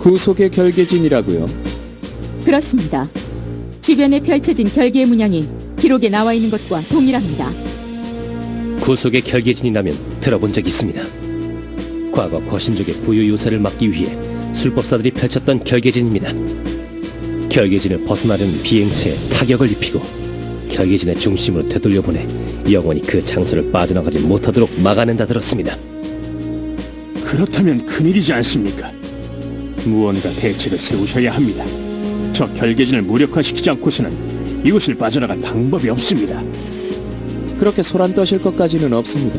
구속의 결계진이라고요? 그렇습니다. 주변에 펼쳐진 결계의 문양이 기록에 나와 있는 것과 동일합니다. 구속의 결계진이라면 들어본 적 있습니다. 과거 거신족의 부유 요새를 막기 위해 술법사들이 펼쳤던 결계진입니다. 결계진을 벗어나려는 비행체에 타격을 입히고 결계진의 중심으로 되돌려보내 영원히 그 장소를 빠져나가지 못하도록 막아낸다 들었습니다. 그렇다면 큰일이지 않습니까? 무언가 대책을 세우셔야 합니다. 저 결계진을 무력화시키지 않고서는 이곳을 빠져나갈 방법이 없습니다. 그렇게 소란 떠실 것까지는 없습니다.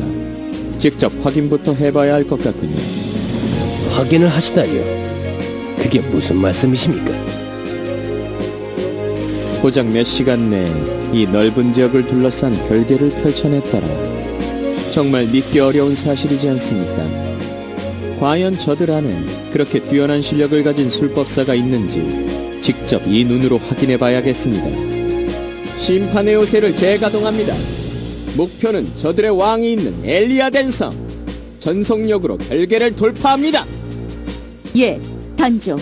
직접 확인부터 해봐야 할 것 같군요. 확인을 하시다니요? 그게 무슨 말씀이십니까? 고작 몇 시간 내에 이 넓은 지역을 둘러싼 결계를 펼쳐냈더라. 정말 믿기 어려운 사실이지 않습니까? 과연 저들 안에 그렇게 뛰어난 실력을 가진 술법사가 있는지 직접 이 눈으로 확인해 봐야겠습니다. 심판의 요새를 재가동합니다. 목표는 저들의 왕이 있는 엘리아덴 섬. 전속력으로 결계를 돌파합니다. 예, 단조.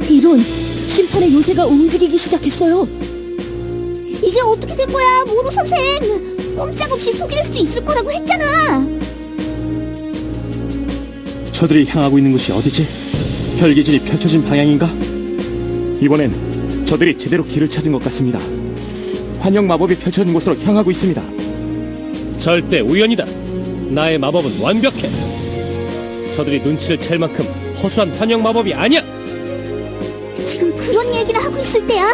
이런, 심판의 요새가 움직이기 시작했어요. 이게 어떻게 된 거야, 모루 선생? 꼼짝없이 속일 수 있을 거라고 했잖아. 저들이 향하고 있는 곳이 어디지? 결계진이 펼쳐진 방향인가? 이번엔 저들이 제대로 길을 찾은 것 같습니다. 환영 마법이 펼쳐진 곳으로 향하고 있습니다. 절대 우연이다. 나의 마법은 완벽해. 저들이 눈치를 챌 만큼 허술한 환영 마법이 아니야. 지금 그런 얘기를 하고 있을 때야.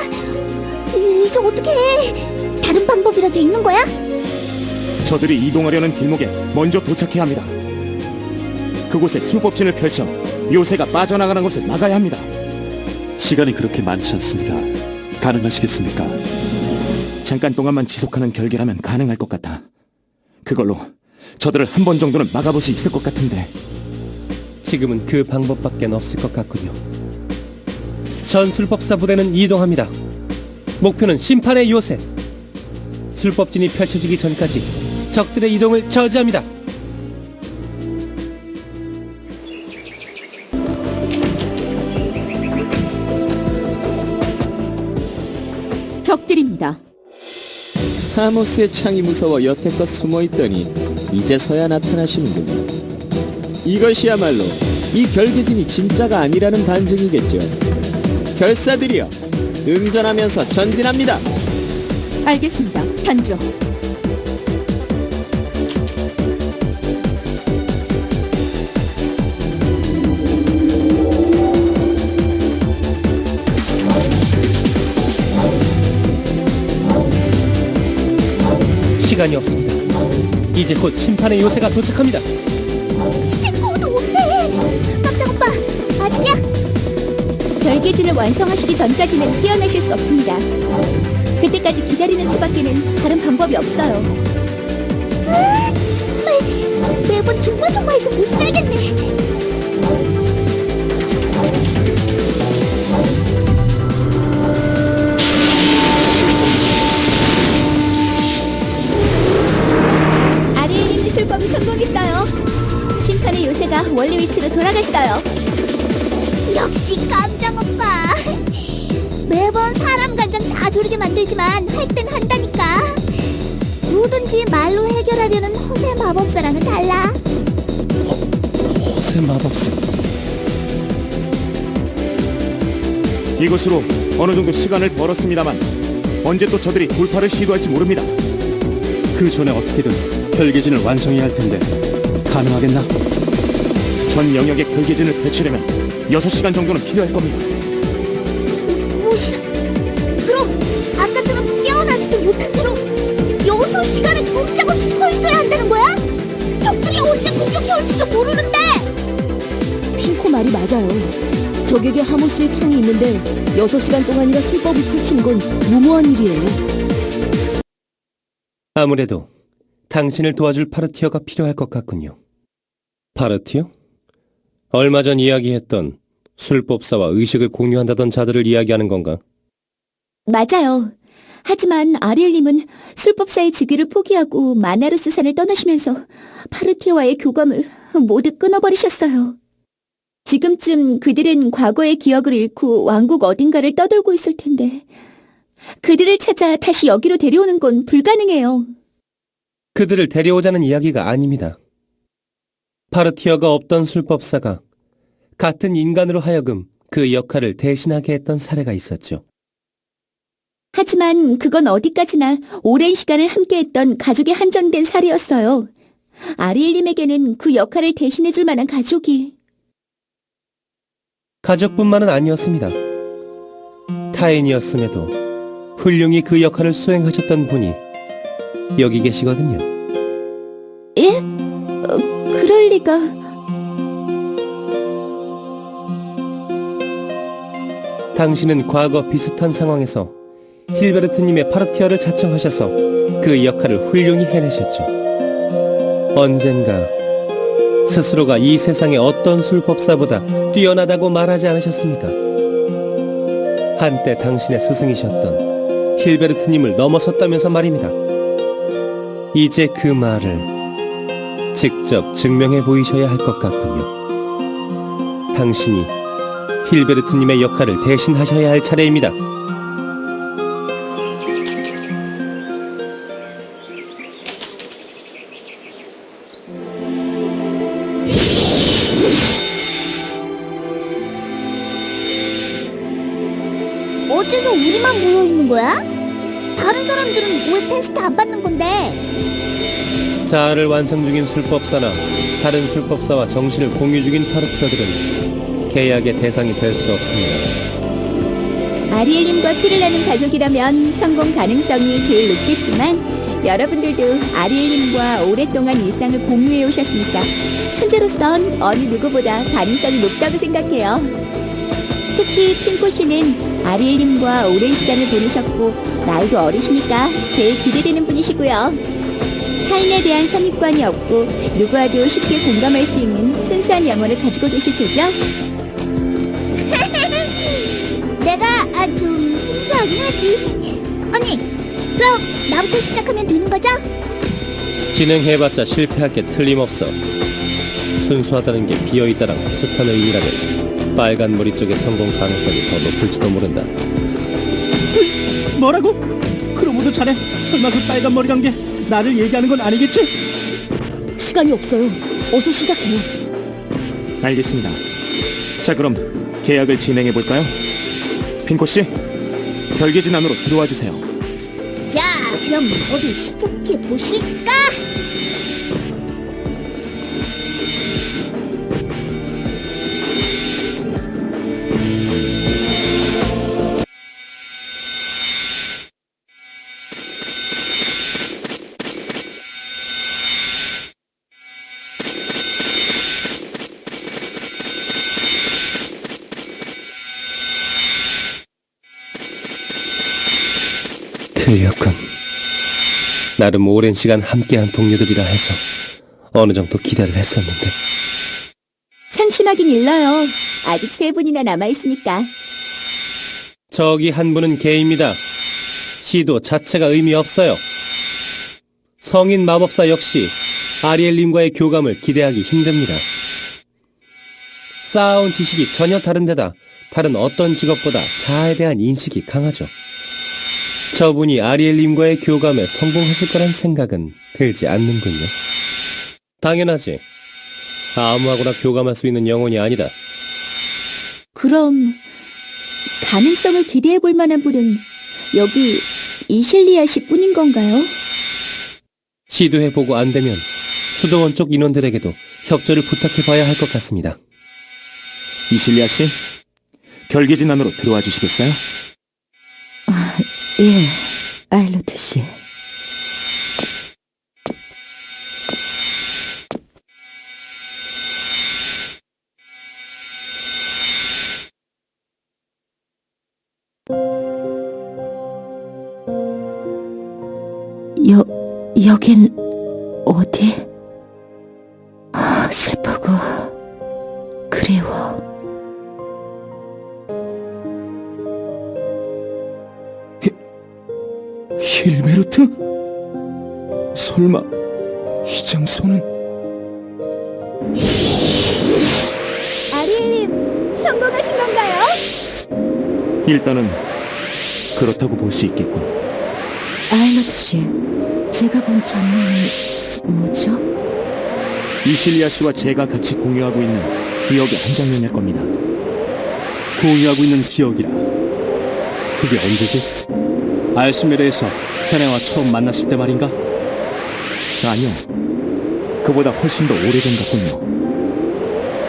이제 어떻게 해? 다른 방법이라도 있는 거야? 저들이 이동하려는 길목에 먼저 도착해야 합니다. 그곳에 술법진을 펼쳐 요새가 빠져나가는 것을 막아야 합니다. 시간이 그렇게 많지 않습니다. 가능하시겠습니까? 잠깐 동안만 지속하는 결계라면 가능할 것 같아. 그걸로 저들을 한 번 정도는 막아볼 수 있을 것 같은데. 지금은 그 방법밖에 없을 것 같군요. 전 술법사 부대는 이동합니다. 목표는 심판의 요새. 술법진이 펼쳐지기 전까지 적들의 이동을 저지합니다. 적들입니다. 하모스의 창이 무서워 여태껏 숨어있더니 이제서야 나타나시는군요. 이것이야말로 이 결계진이 진짜가 아니라는 반증이겠죠. 결사들이여, 응전하면서 전진합니다. 알겠습니다. 단조. 시간이 없습니다. 이제 곧 심판의 요새가 도착합니다. 이제 곧 온대. 깜짝 오빠, 아직이야? 결계진을 완성하시기 전까지는 뛰어내실 수 없습니다. 그때까지 기다리는 수밖에는 다른 방법이 없어요. 정말 매번 조마조마해서 못 살겠네. 아리에님 술법이 성공했어요. 심판의 요새가 원래 위치로 돌아갔어요. 역시 깜짝 오빠. 매번 사람 간장 다 조리게 만들지만 할 땐 한다니까. 뭐든지 말로 해결하려는 허세 마법사랑은 달라. 허세 마법사. 이것으로 어느 정도 시간을 벌었습니다만 언제 또 저들이 돌파를 시도할지 모릅니다. 그 전에 어떻게든 결계진을 완성해야 할 텐데 가능하겠나? 전 영역의 결계진을 펼치려면 6시간 정도는 필요할 겁니다. 무슨? 그럼 아까처럼 깨어나지도 못한 채로 6시간을 꼼짝없이 서 있어야 한다는 거야? 적들이 언제 공격해올지도 모르는데. 핑코 말이 맞아요. 적에게 하모스의 창이 있는데 6시간 동안이나 술법을 펼치는 건 무모한 일이에요. 아무래도 당신을 도와줄 파르티어가 필요할 것 같군요. 파르티어? 얼마 전 이야기했던 술법사와 의식을 공유한다던 자들을 이야기하는 건가? 맞아요. 하지만 아리엘님은 술법사의 직위를 포기하고 마나루스 산을 떠나시면서 파르티아와의 교감을 모두 끊어버리셨어요. 지금쯤 그들은 과거의 기억을 잃고 왕국 어딘가를 떠돌고 있을 텐데 그들을 찾아 다시 여기로 데려오는 건 불가능해요. 그들을 데려오자는 이야기가 아닙니다. 파르티어가 없던 술법사가 같은 인간으로 하여금 그 역할을 대신하게 했던 사례가 있었죠. 하지만 그건 어디까지나 오랜 시간을 함께했던 가족이 한정된 사례였어요. 아리엘님에게는 그 역할을 대신해줄 만한 가족이. 가족뿐만은 아니었습니다. 타인이었음에도 훌륭히 그 역할을 수행하셨던 분이 여기 계시거든요. 예? 그럴 리가. 당신은 과거 비슷한 상황에서 힐베르트님의 파르티어를 자청하셔서 그 역할을 훌륭히 해내셨죠. 언젠가 스스로가 이 세상의 어떤 술법사보다 뛰어나다고 말하지 않으셨습니까? 한때 당신의 스승이셨던 힐베르트님을 넘어섰다면서 말입니다. 이제 그 말을 직접 증명해 보이셔야 할 것 같군요. 당신이 힐베르트님의 역할을 대신하셔야 할 차례입니다. 어째서 우리만 모여있는 거야? 다른 사람들은 왜 테스트 안 받는 건데? 자아를 완성 중인 술법사나 다른 술법사와 정신을 공유 중인 파르티어들은 계약의 대상이 될 수 없습니다. 아리엘님과 피를 나는 가족이라면 성공 가능성이 제일 높겠지만 여러분들도 아리엘님과 오랫동안 일상을 공유해 오셨으니까 현재로선 어느 누구보다 가능성이 높다고 생각해요. 특히 핑코 씨는 아리엘님과 오랜 시간을 보내셨고 나이도 어리시니까 제일 기대되는 분이시고요. 타인에 대한 선입관이 없고 누구와도 쉽게 공감할 수 있는 순수한 영혼을 가지고 계실 테죠? 내가 좀 순수하긴 하지. 언니, 그럼 나부터 시작하면 되는 거죠? 진행해봤자 실패할 게 틀림없어. 순수하다는 게 비어있다랑 비슷한 의미라면 빨간 머리 쪽의 성공 가능성이 더 높을지도 모른다. 뭐라고? 그러모도 자네 설마 그 빨간 머리란 게 나를 얘기하는 건 아니겠지? 시간이 없어요. 어서 시작해요. 알겠습니다. 자, 그럼 계약을 진행해 볼까요? 핑코 씨, 결계진 안으로 들어와 주세요. 자, 그럼 어디 시작해 보실까? 틀렸군. 나름 오랜 시간 함께한 동료들이라 해서 어느 정도 기대를 했었는데. 상심하긴 일러요. 아직 3분이나 남아있으니까. 저기 한 분은 개입니다. 시도 자체가 의미 없어요. 성인 마법사 역시 아리엘님과의 교감을 기대하기 힘듭니다. 쌓아온 지식이 전혀 다른데다 다른 어떤 직업보다 자아에 대한 인식이 강하죠. 저분이 아리엘님과의 교감에 성공하실 거란 생각은 들지 않는군요. 당연하지. 아무하고나 교감할 수 있는 영혼이 아니다. 그럼 가능성을 기대해 볼 만한 분은 여기 이실리아 씨 뿐인 건가요? 시도해보고 안 되면 수도원 쪽 인원들에게도 협조를 부탁해봐야 할 것 같습니다. 이실리아 씨, 결계진 안으로 들어와 주시겠어요? 예, 아일로트 씨. 여긴 어디? 슬프고 그리워. 설마 이 장소는? 아리엘님, 성공하신 건가요? 일단은 그렇다고 볼 수 있겠군. 아일럿 씨, 제가 본 전면이 뭐죠? 이실리아 씨와 제가 같이 공유하고 있는 기억의 한 장면일 겁니다. 공유하고 있는 기억이라. 그게 언제지? 알스메르에서 자네와 처음 만났을 때 말인가? 아니요. 그보다 훨씬 더 오래전 같군요.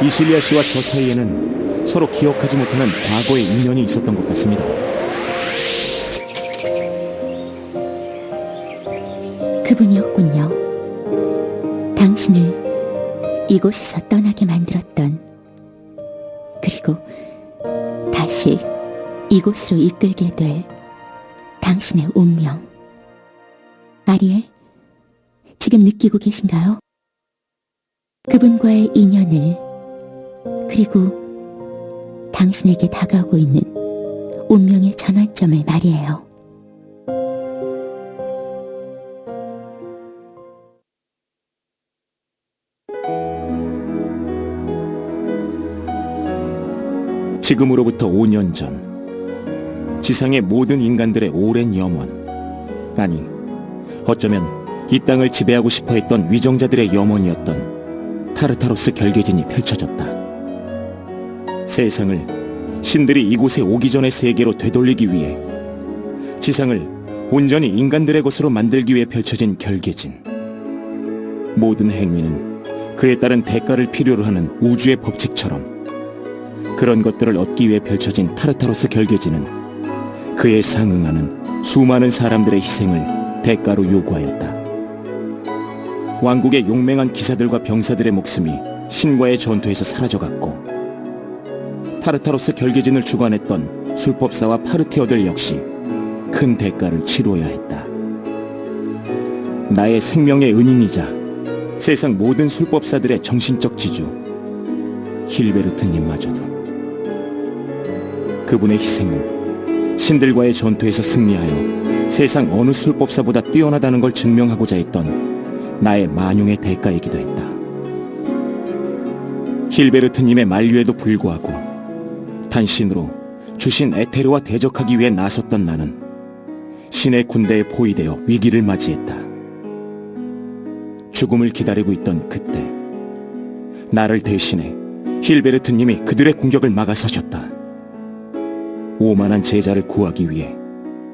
이실리아 씨와 저 사이에는 서로 기억하지 못하는 과거의 인연이 있었던 것 같습니다. 그분이었군요. 당신을 이곳에서 떠나게 만들었던, 그리고 다시 이곳으로 이끌게 될 당신의 운명. 아리엘, 지금 느끼고 계신가요? 그분과의 인연을, 그리고 당신에게 다가오고 있는 운명의 전환점을 말이에요. 지금으로부터 5년 전 지상의 모든 인간들의 오랜 염원, 아니 어쩌면 이 땅을 지배하고 싶어했던 위정자들의 염원이었던 타르타로스 결계진이 펼쳐졌다. 세상을 신들이 이곳에 오기 전의 세계로 되돌리기 위해, 지상을 온전히 인간들의 것으로 만들기 위해 펼쳐진 결계진. 모든 행위는 그에 따른 대가를 필요로 하는 우주의 법칙처럼 그런 것들을 얻기 위해 펼쳐진 타르타로스 결계진은 그에 상응하는 수많은 사람들의 희생을 대가로 요구하였다. 왕국의 용맹한 기사들과 병사들의 목숨이 신과의 전투에서 사라져갔고, 타르타로스 결계진을 주관했던 술법사와 파르티어들 역시 큰 대가를 치루어야 했다. 나의 생명의 은인이자 세상 모든 술법사들의 정신적 지주 힐베르트님마저도. 그분의 희생은 신들과의 전투에서 승리하여 세상 어느 술법사보다 뛰어나다는 걸 증명하고자 했던 나의 만용의 대가이기도 했다. 힐베르트님의 만류에도 불구하고 단신으로 주신 에테르와 대적하기 위해 나섰던 나는 신의 군대에 포위되어 위기를 맞이했다. 죽음을 기다리고 있던 그때 나를 대신해 힐베르트님이 그들의 공격을 막아서셨다. 오만한 제자를 구하기 위해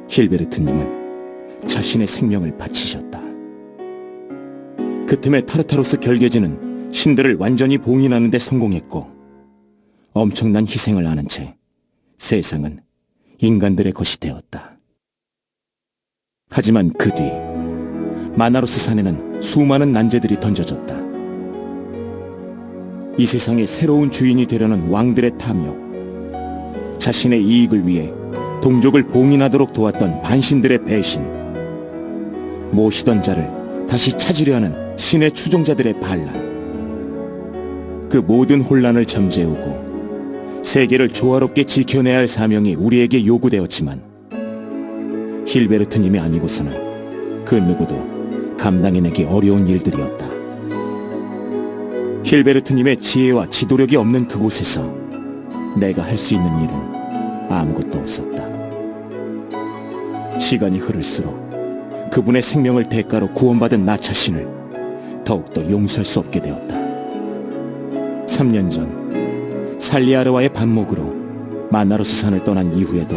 힐베르트님은 자신의 생명을 바치셨다. 그 틈에 타르타로스 결계진은 신들을 완전히 봉인하는 데 성공했고, 엄청난 희생을 하는 채 세상은 인간들의 것이 되었다. 하지만 그 뒤 마나로스 산에는 수많은 난제들이 던져졌다. 이 세상의 새로운 주인이 되려는 왕들의 탐욕, 자신의 이익을 위해 동족을 봉인하도록 도왔던 반신들의 배신, 모시던 자를 다시 찾으려 하는 신의 추종자들의 반란, 그 모든 혼란을 잠재우고 세계를 조화롭게 지켜내야 할 사명이 우리에게 요구되었지만, 힐베르트님이 아니고서는 그 누구도 감당해내기 어려운 일들이었다. 힐베르트님의 지혜와 지도력이 없는 그곳에서 내가 할 수 있는 일은 아무것도 없었다. 시간이 흐를수록 그분의 생명을 대가로 구원받은 나 자신을 더욱더 용서할 수 없게 되었다. 3년 전 살리아르와의 반목으로 마나로스 산을 떠난 이후에도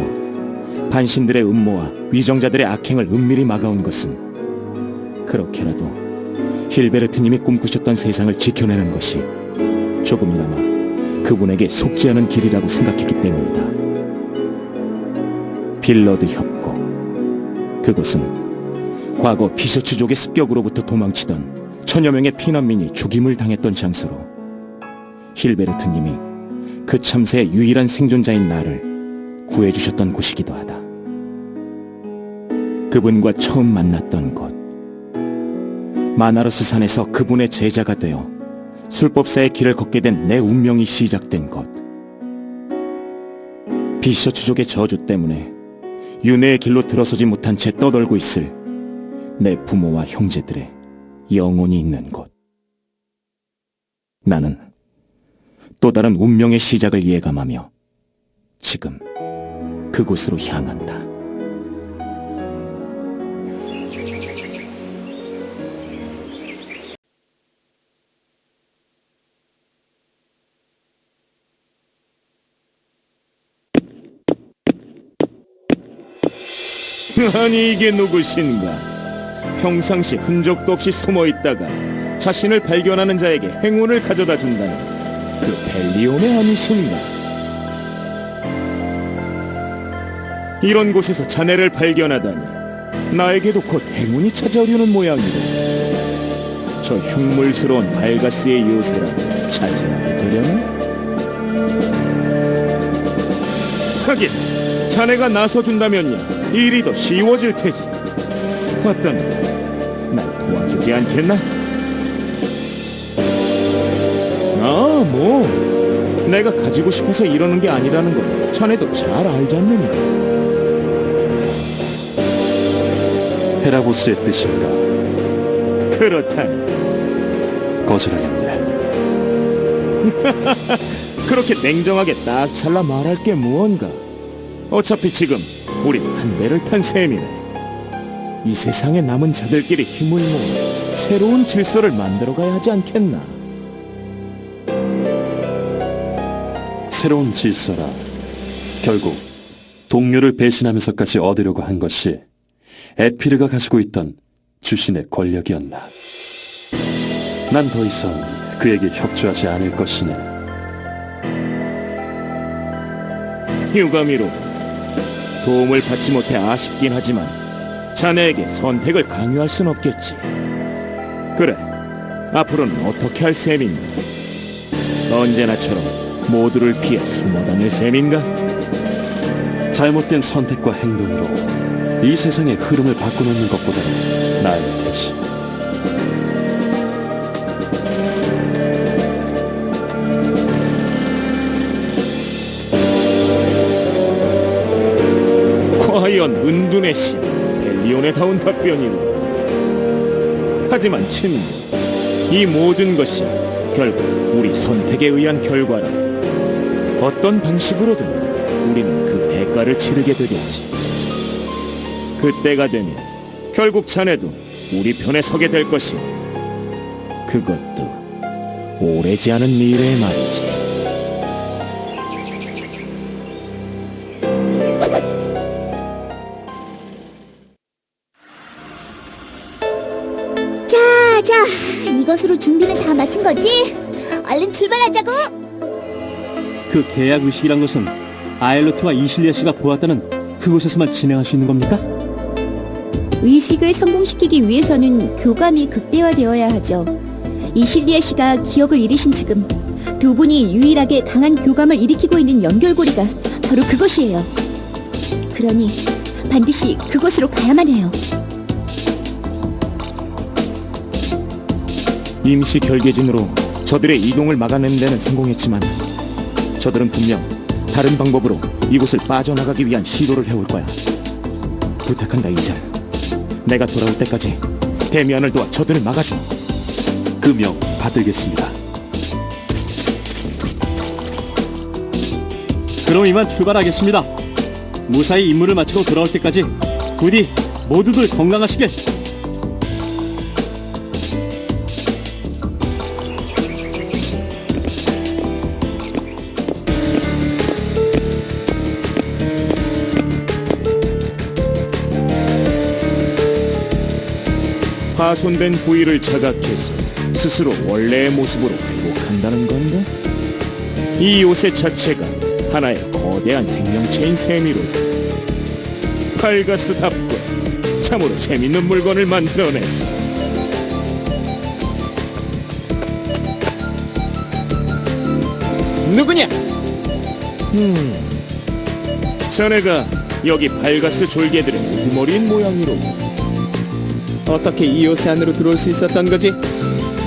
반신들의 음모와 위정자들의 악행을 은밀히 막아온 것은 그렇게라도 힐베르트님이 꿈꾸셨던 세상을 지켜내는 것이 조금이나마 그분에게 속지 않은 길이라고 생각했기 때문이다. 빌러드 협곡, 그곳은 과거 비셔츠족의 습격으로부터 도망치던 천여 명의 피난민이 죽임을 당했던 장소로 힐베르트님이 그 참새의 유일한 생존자인 나를 구해주셨던 곳이기도 하다. 그분과 처음 만났던 곳, 마나로스 산에서 그분의 제자가 되어 술법사의 길을 걷게 된 내 운명이 시작된 곳, 비셔츠족의 저주 때문에 윤회의 길로 들어서지 못한 채 떠돌고 있을 내 부모와 형제들의 영혼이 있는 곳. 나는 또 다른 운명의 시작을 예감하며 지금 그곳으로 향한다. 아니 이게 누구신가? 평상시 흔적도 없이 숨어 있다가 자신을 발견하는 자에게 행운을 가져다 준다는 그 벨리온의 아니신가? 이런 곳에서 자네를 발견하다니 나에게도 곧 행운이 찾아오려는 모양이다. 저 흉물스러운 발가스의 요새라 차지하게 되려나? 하긴 자네가 나서준다면야 일이 더 쉬워질 테지. 어떤 날 도와주지 않겠나? 아, 뭐 내가 가지고 싶어서 이러는 게 아니라는 건 자네도 잘 알지 않는가? 헤라보스의 뜻인가? 그렇다니 거절하겠네. 그렇게 냉정하게 딱 잘라 말할 게 무언가. 어차피 지금 우린 한 배를 탄 셈이네. 이 세상에 남은 자들끼리 힘을 모아 새로운 질서를 만들어가야 하지 않겠나? 새로운 질서라. 결국 동료를 배신하면서까지 얻으려고 한 것이 에피르가 가지고 있던 주신의 권력이었나. 난 더 이상 그에게 협조하지 않을 것이네. 유감이로 도움을 받지 못해 아쉽긴 하지만 자네에게 선택을 강요할 순 없겠지. 그래, 앞으로는 어떻게 할 셈인가? 언제나처럼 모두를 피해 숨어 다닐 셈인가? 잘못된 선택과 행동으로 이 세상의 흐름을 바꿔놓는 것보다는 나을 테지. 과연 은둔의 신 벨리온에다운 답변이로. 하지만 친구, 이 모든 것이 결국 우리 선택에 의한 결과라. 어떤 방식으로든 우리는 그 대가를 치르게 되겠지. 그때가 되면 결국 자네도 우리 편에 서게 될 것이고, 그것도 오래지 않은 미래의 말이지. 자, 이것으로 준비는 다 마친 거지? 얼른 출발하자고! 그 계약 의식이란 것은 아일로트와 이실리아 씨가 보았다는 그곳에서만 진행할 수 있는 겁니까? 의식을 성공시키기 위해서는 교감이 극대화되어야 하죠. 이실리아 씨가 기억을 잃으신 지금 두 분이 유일하게 강한 교감을 일으키고 있는 연결고리가 바로 그것이에요. 그러니 반드시 그곳으로 가야만 해요. 임시 결계진으로 저들의 이동을 막아내는 데는 성공했지만 저들은 분명 다른 방법으로 이곳을 빠져나가기 위한 시도를 해올 거야. 부탁한다, 이zel. 내가 돌아올 때까지 데미안을 도와 저들을 막아줘. 그 명 받들겠습니다. 그럼 이만 출발하겠습니다. 무사히 임무를 마치고 돌아올 때까지 부디 모두들 건강하시길. 파손된 부위를 자각해서 스스로 원래의 모습으로 회복한다는 건가? 이 요새 자체가 하나의 거대한 생명체인 셈이로. 팔가스답고 참으로 재밌는 물건을 만들어냈어. 누구냐? 자네가 여기 발가스 졸개들의 우두머리인 모양이로. 어떻게 이 요새 안으로 들어올 수 있었던 거지?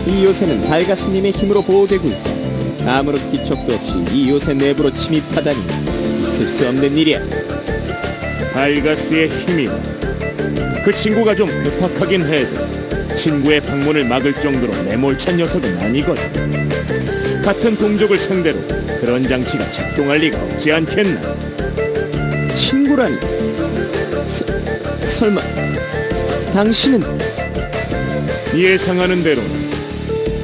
이 요새는 발가스님의 힘으로 보호되고 있다. 아무런 기척도 없이 이 요새 내부로 침입하다니 있을 수 없는 일이야. 발가스의 힘이 그 친구가 좀 괴팍하긴 해도 친구의 방문을 막을 정도로 매몰찬 녀석은 아니거든. 같은 동족을 상대로 그런 장치가 작동할 리가 없지 않겠나? 친구라니. 설마 당신은 예상하는 대로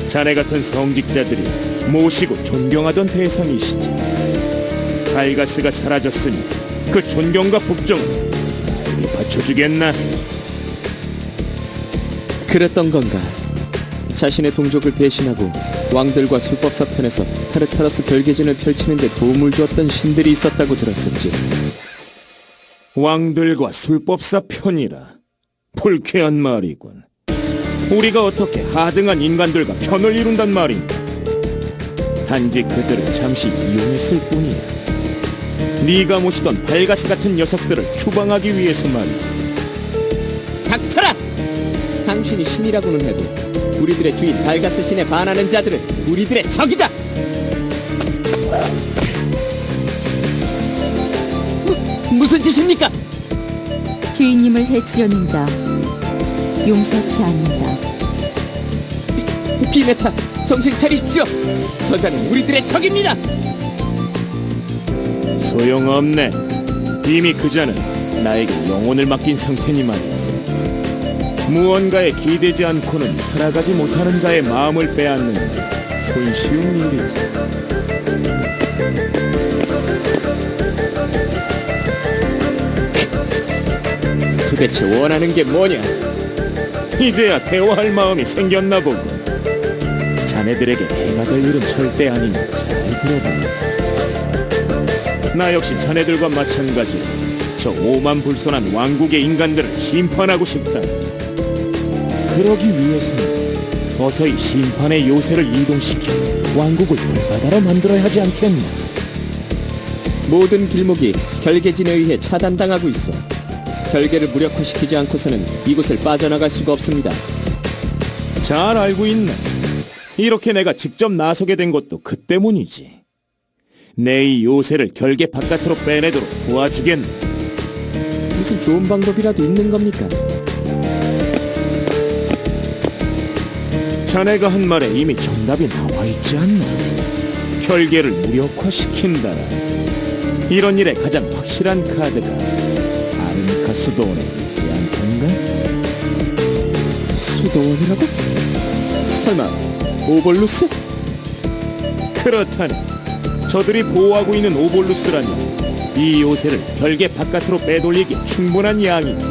자네 같은 성직자들이 모시고 존경하던 대상이시지. 발가스가 사라졌으니 그 존경과 복종을 나에게 바쳐주겠나? 그랬던 건가? 자신의 동족을 배신하고 왕들과 술법사 편에서 타르타로스 결계진을 펼치는 데 도움을 주었던 신들이 있었다고 들었었지. 왕들과 술법사 편이라 불쾌한 말이군. 우리가 어떻게 하등한 인간들과 편을 이룬단 말인가? 단지 그들을 잠시 이용했을 뿐이야. 네가 모시던 발가스 같은 녀석들을 추방하기 위해서 말이야. 닥쳐라! 당신이 신이라고는 해도 우리들의 주인 발가스 신에 반하는 자들은 우리들의 적이다! 무슨 짓입니까? 주인님을 해치려는 자 용서치 않는다. 비메타, 정신 차리십시오! 저 자는 우리들의 적입니다! 소용없네. 이미 그 자는 나에게 영혼을 맡긴 상태니 말이지. 무언가에 기대지 않고는 살아가지 못하는 자의 마음을 빼앗는 게 손쉬운 일이지. 도대체 원하는 게 뭐냐? 이제야 대화할 마음이 생겼나 보군. 자네들에게 해가 될 일은 절대 아니니 잘 들어봐. 나 역시 자네들과 마찬가지로 저 오만불손한 왕국의 인간들을 심판하고 싶다. 그러기 위해서는 어서 이 심판의 요새를 이동시켜 왕국을 불바다로 만들어야 하지 않겠나? 모든 길목이 결계진에 의해 차단당하고 있어. 결계를 무력화시키지 않고서는 이곳을 빠져나갈 수가 없습니다. 잘 알고 있네. 이렇게 내가 직접 나서게 된 것도 그 때문이지. 내 이 요새를 결계 바깥으로 빼내도록 도와주겠네. 무슨 좋은 방법이라도 있는 겁니까? 자네가 한 말에 이미 정답이 나와 있지 않나? 결계를 무력화시킨다라. 이런 일에 가장 확실한 카드가 아르니카 수도원에 있지 않던가? 수도원이라고? 설마 오볼루스? 그렇다니. 저들이 보호하고 있는 오볼루스라면 이 요새를 결계 바깥으로 빼돌리기 충분한 양이지.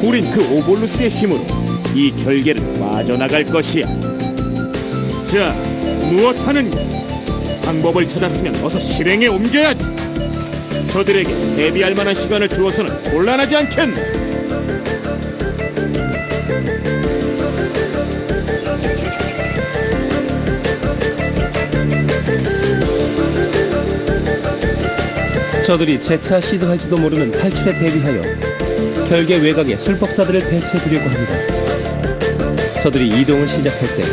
우린 그 오볼루스의 힘으로 이 결계를 빠져나갈 것이야. 자, 무엇하느냐? 방법을 찾았으면 어서 실행에 옮겨야지. 저들에게 대비할 만한 시간을 주어서는 곤란하지 않겠나? 저들이 재차 시도할지도 모르는 탈출에 대비하여 결계 외곽에 술법사들을 배치해두려고 합니다. 저들이 이동을 시작할 때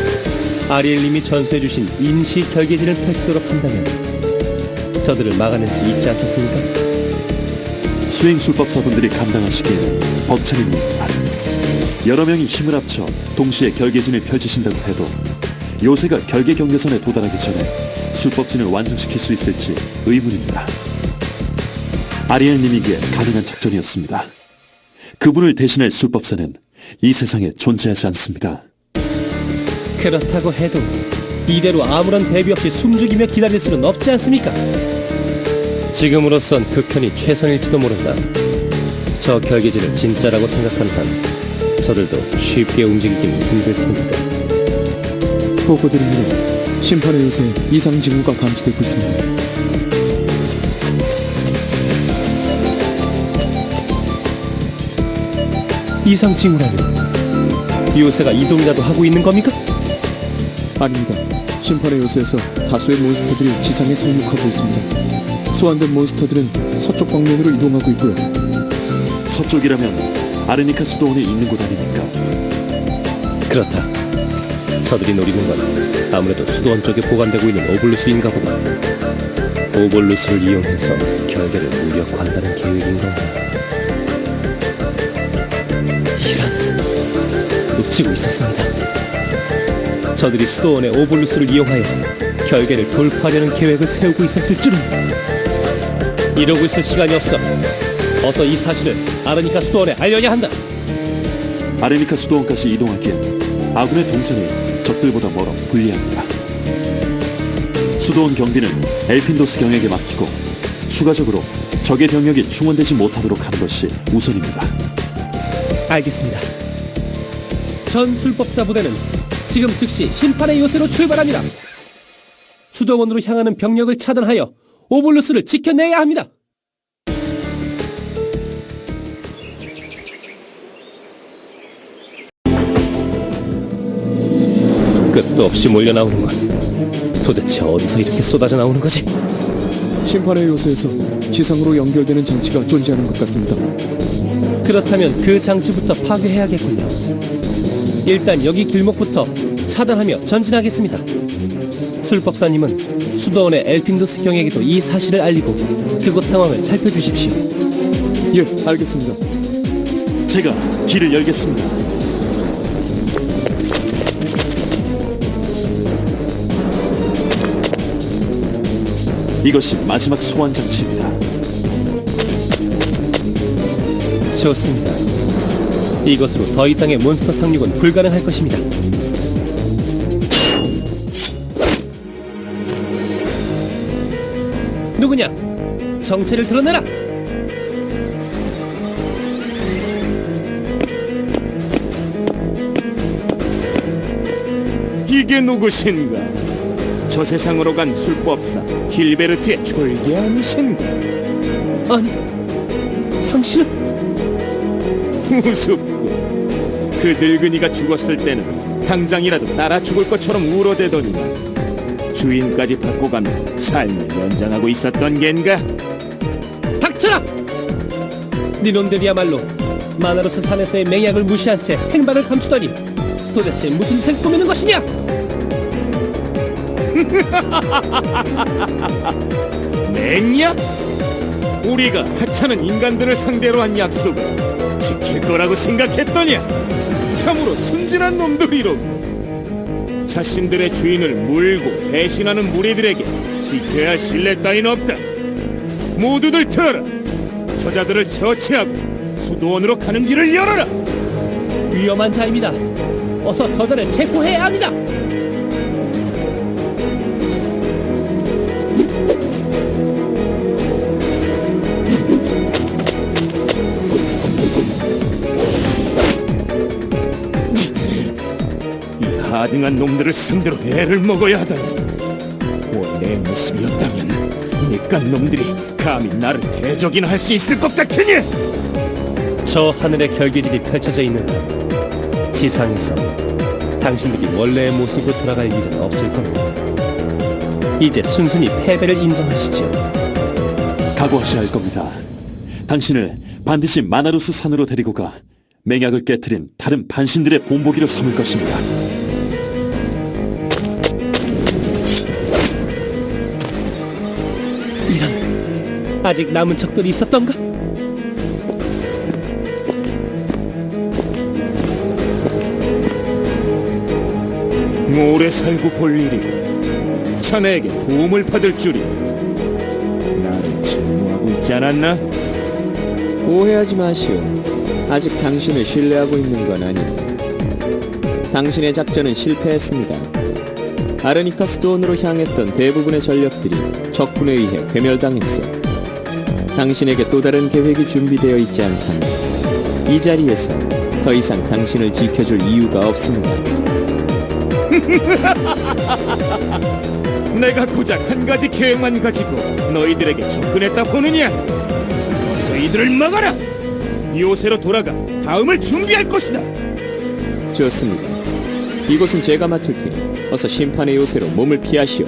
아리엘님이 전수해주신 임시 결계진을 펼치도록 한다면 저들을 막아낼 수 있지 않겠습니까? 수행 술법사분들이 감당하시기에는 벅차입니다. 여러 명이 힘을 합쳐 동시에 결계진을 펼치신다고 해도 요새가 결계 경계선에 도달하기 전에 술법진을 완성시킬 수 있을지 의문입니다. 아리엘님이기에 가능한 작전이었습니다. 그분을 대신할 술법사는 이 세상에 존재하지 않습니다. 그렇다고 해도 이대로 아무런 대비 없이 숨죽이며 기다릴 수는 없지 않습니까? 지금으로선 그 편이 최선일지도 모른다. 저 결계진을 진짜라고 생각하는 한 저들도 쉽게 움직이기는 힘들 테니까. 보고드립니다. 심판의 요새 이상 징후가 감지되고 있습니다. 이상 징후라면 요새가 이동이라도 하고 있는 겁니까? 아닙니다. 심판의 요새에서 다수의 몬스터들이 지상에 상륙하고 있습니다. 소환된 몬스터들은 서쪽 방면으로 이동하고 있고요. 서쪽이라면 아르니카 수도원에 있는 곳 아닙니까? 그렇다. 저들이 노리는 건 아무래도 수도원 쪽에 보관되고 있는 오볼루스인가 보다. 오볼루스를 이용해서 결계를 무력화한다는 계획인 건가? 놓치고 있었습니다. 저들이 수도원의 오볼루스를 이용하여 결계를 돌파하려는 계획을 세우고 있었을 줄은. 이러고 있을 시간이 없어. 어서 이 사실을 아르니카 수도원에 알려야 한다. 아레니카 수도원까지 이동하기엔 아군의 동선이 적들보다 멀어 불리합니다. 수도원 경비는 엘핀도스 경에게 맡기고 추가적으로 적의 병력이 충원되지 못하도록 하는 것이 우선입니다. 알겠습니다. 전 술법사 부대는 지금 즉시 심판의 요새로 출발합니다. 수도원으로 향하는 병력을 차단하여 오볼루스를 지켜내야 합니다. 끝도 없이 몰려나오는 건 도대체 어디서 이렇게 쏟아져 나오는 거지? 심판의 요새에서 지상으로 연결되는 장치가 존재하는 것 같습니다. 그렇다면 그 장치부터 파괴해야겠군요. 일단 여기 길목부터 차단하며 전진하겠습니다. 술법사님은 수도원의 엘핑도스 경에게도 이 사실을 알리고 그곳 상황을 살펴주십시오. 예, 알겠습니다. 제가 길을 열겠습니다. 이것이 마지막 소환 장치입니다. 좋습니다. 이것으로 더 이상의 몬스터 상륙은 불가능할 것입니다. 누구냐? 정체를 드러내라! 이게 누구신가? 저 세상으로 간 술법사 힐베르트의 졸개한 신가? 아니, 당신은... 우습고 그 늙은이가 죽었을 때는 당장이라도 따라 죽을 것처럼 울어대더니만 주인까지 바꿔가며 삶을 연장하고 있었던 겐가? 닥쳐라! 니놈들이야말로 마나로스 산에서의 맹약을 무시한 채 행방을 감추다니 도대체 무슨 생 꾸미는 것이냐? 맹약? 우리가 하찮은 인간들을 상대로 한 약속을 지킬 거라고 생각했더냐? 참으로 순진한 놈들이로군. 자신들의 주인을 물고 배신하는 무리들에게 지켜야 할 신뢰 따윈 없다. 모두들 들어라. 저자들을 처치하고 수도원으로 가는 길을 열어라. 위험한 자입니다. 어서 저자를 체포해야 합니다. 가등한 놈들을 상대로 애를 먹어야 하다니. 원래 모습이었다면 니깐 놈들이 감히 나를 대적이나 할 수 있을 것 같으니. 저 하늘의 결계진이 펼쳐져 있는 한 지상에서 당신들이 원래의 모습으로 돌아갈 일은 없을 겁니다. 이제 순순히 패배를 인정하시지요. 각오하셔야 할 겁니다. 당신을 반드시 마나루스 산으로 데리고 가 맹약을 깨트린 다른 반신들의 본보기로 삼을 것입니다. 이런, 아직 남은 적들이 있었던가? 오래 살고 볼 일이고 자네에게 도움을 받을 줄이야. 나를 증오하고 있지 않았나? 오해하지 마시오. 아직 당신을 신뢰하고 있는 건 아니오. 당신의 작전은 실패했습니다. 아르니카 수도원으로 향했던 대부분의 전력들이 적군에 의해 괴멸당했어. 당신에게 또 다른 계획이 준비되어 있지 않다면 이 자리에서 더 이상 당신을 지켜줄 이유가 없습니다. 내가 고작 한 가지 계획만 가지고 너희들에게 접근했다 보느냐? 어서 이들을 막아라! 요새로 돌아가 다음을 준비할 것이다. 좋습니다. 이곳은 제가 맡을 테니 어서 심판의 요새로 몸을 피하시오.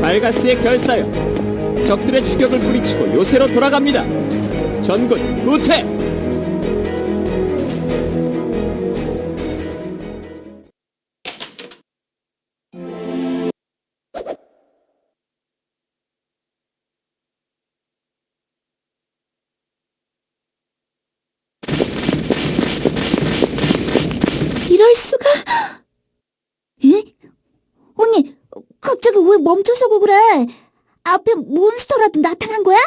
발가스의 결사여, 적들의 추격을 뿌리치고 요새로 돌아갑니다. 전군 후퇴! 멈춰서고 그래? 앞에 몬스터라도 나타난 거야?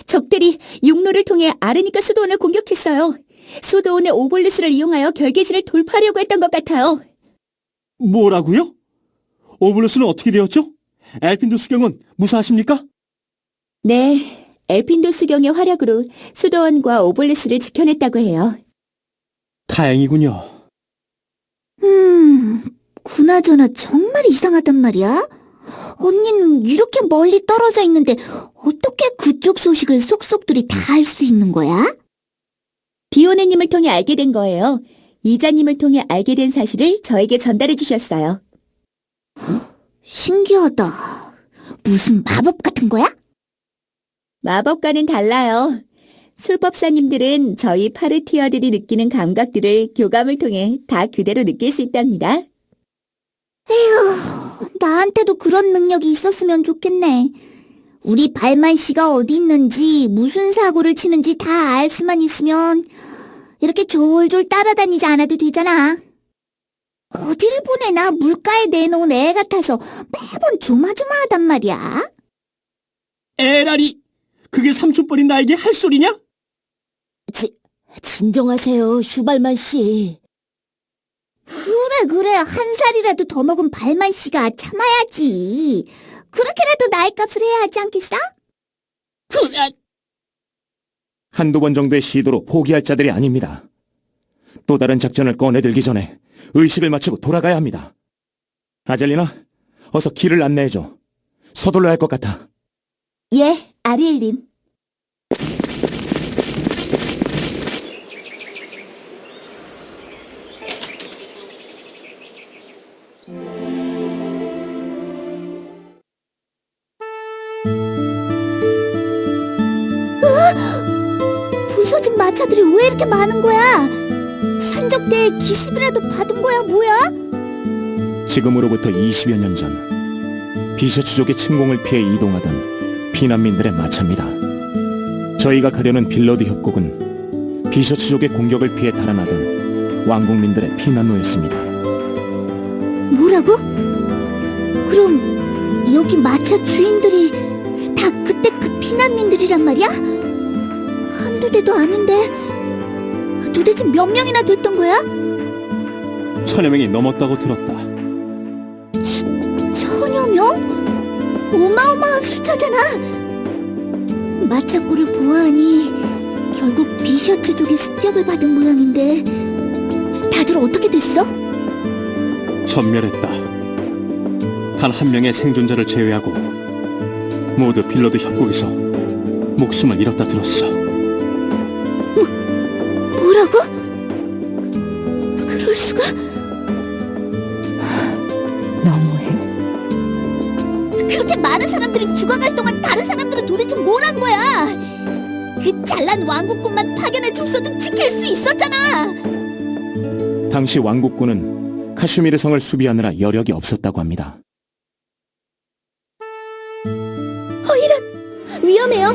적들이 육로를 통해 아르니카 수도원을 공격했어요. 수도원의 오볼루스를 이용하여 결계진을 돌파하려고 했던 것 같아요. 뭐라고요? 오블루스는 어떻게 되었죠? 엘핀도 수경은 무사하십니까? 네, 엘핀도 수경의 활약으로 수도원과 오볼루스를 지켜냈다고 해요. 다행이군요. 그나저나 정말 이상하단 말이야. 언니는 이렇게 멀리 떨어져 있는데 어떻게 그쪽 소식을 속속들이 다 알 수 있는 거야? 디오네님을 통해 알게 된 거예요. 이자님을 통해 알게 된 사실을 저에게 전달해 주셨어요. 신기하다. 무슨 마법 같은 거야? 마법과는 달라요. 술법사님들은 저희 파르티어들이 느끼는 감각들을 교감을 통해 다 그대로 느낄 수 있답니다. 나한테도 그런 능력이 있었으면 좋겠네. 우리 발만 씨가 어디 있는지 무슨 사고를 치는지 다 알 수만 있으면 이렇게 졸졸 따라다니지 않아도 되잖아. 어딜 보내나 물가에 내놓은 애 같아서 매번 조마조마하단 말이야. 에라리! 그게 삼촌뻘인 나에게 할 소리냐? 진정하세요, 슈발만 씨. 그래, 한 살이라도 더 먹은 발만 씨가 참아야지. 그렇게라도 나이 값을 해야 하지 않겠어? 한두 번 정도의 시도로 포기할 자들이 아닙니다. 또 다른 작전을 꺼내들기 전에 의식을 맞추고 돌아가야 합니다. 아젤리나, 어서 길을 안내해줘. 서둘러야 할 것 같아. 예, 아리엘님. 부서진 마차들이 왜 이렇게 많은 거야? 산적대에 기습이라도 받은 거야, 뭐야? 지금으로부터 20여 년 전 비셔츠족의 침공을 피해 이동하던 피난민들의 마차입니다. 저희가 가려는 빌러드 협곡은 비셔츠족의 공격을 피해 달아나던 왕국민들의 피난로였습니다. 뭐라고? 그럼 여기 마차 주인들이 다 그때 그 피난민들이란 말이야? 한두 대도 아닌데 도대체 몇 명이나 됐던 거야? 1000여 명이 넘었다고 들었다. 1000여 명? 어마어마한 숫자잖아. 마차꼴을 보아하니 결국 비셔츠족의 습격을 받은 모양인데 다들 어떻게 됐어? 전멸했다. 단 한 명의 생존자를 제외하고 모두 빌러드 협곡에서 목숨을 잃었다 들었어. 뭐라고? 그럴 수가? 너무해. 그렇게 많은 사람들이 죽어갈 동안 다른 사람들은 도대체 뭘 한 거야? 그 잘난 왕국군만 파견해줬어도 지킬 수 있었잖아. 당시 왕국군은 카슈미르 성을 수비하느라 여력이 없었다고 합니다. 위험해요.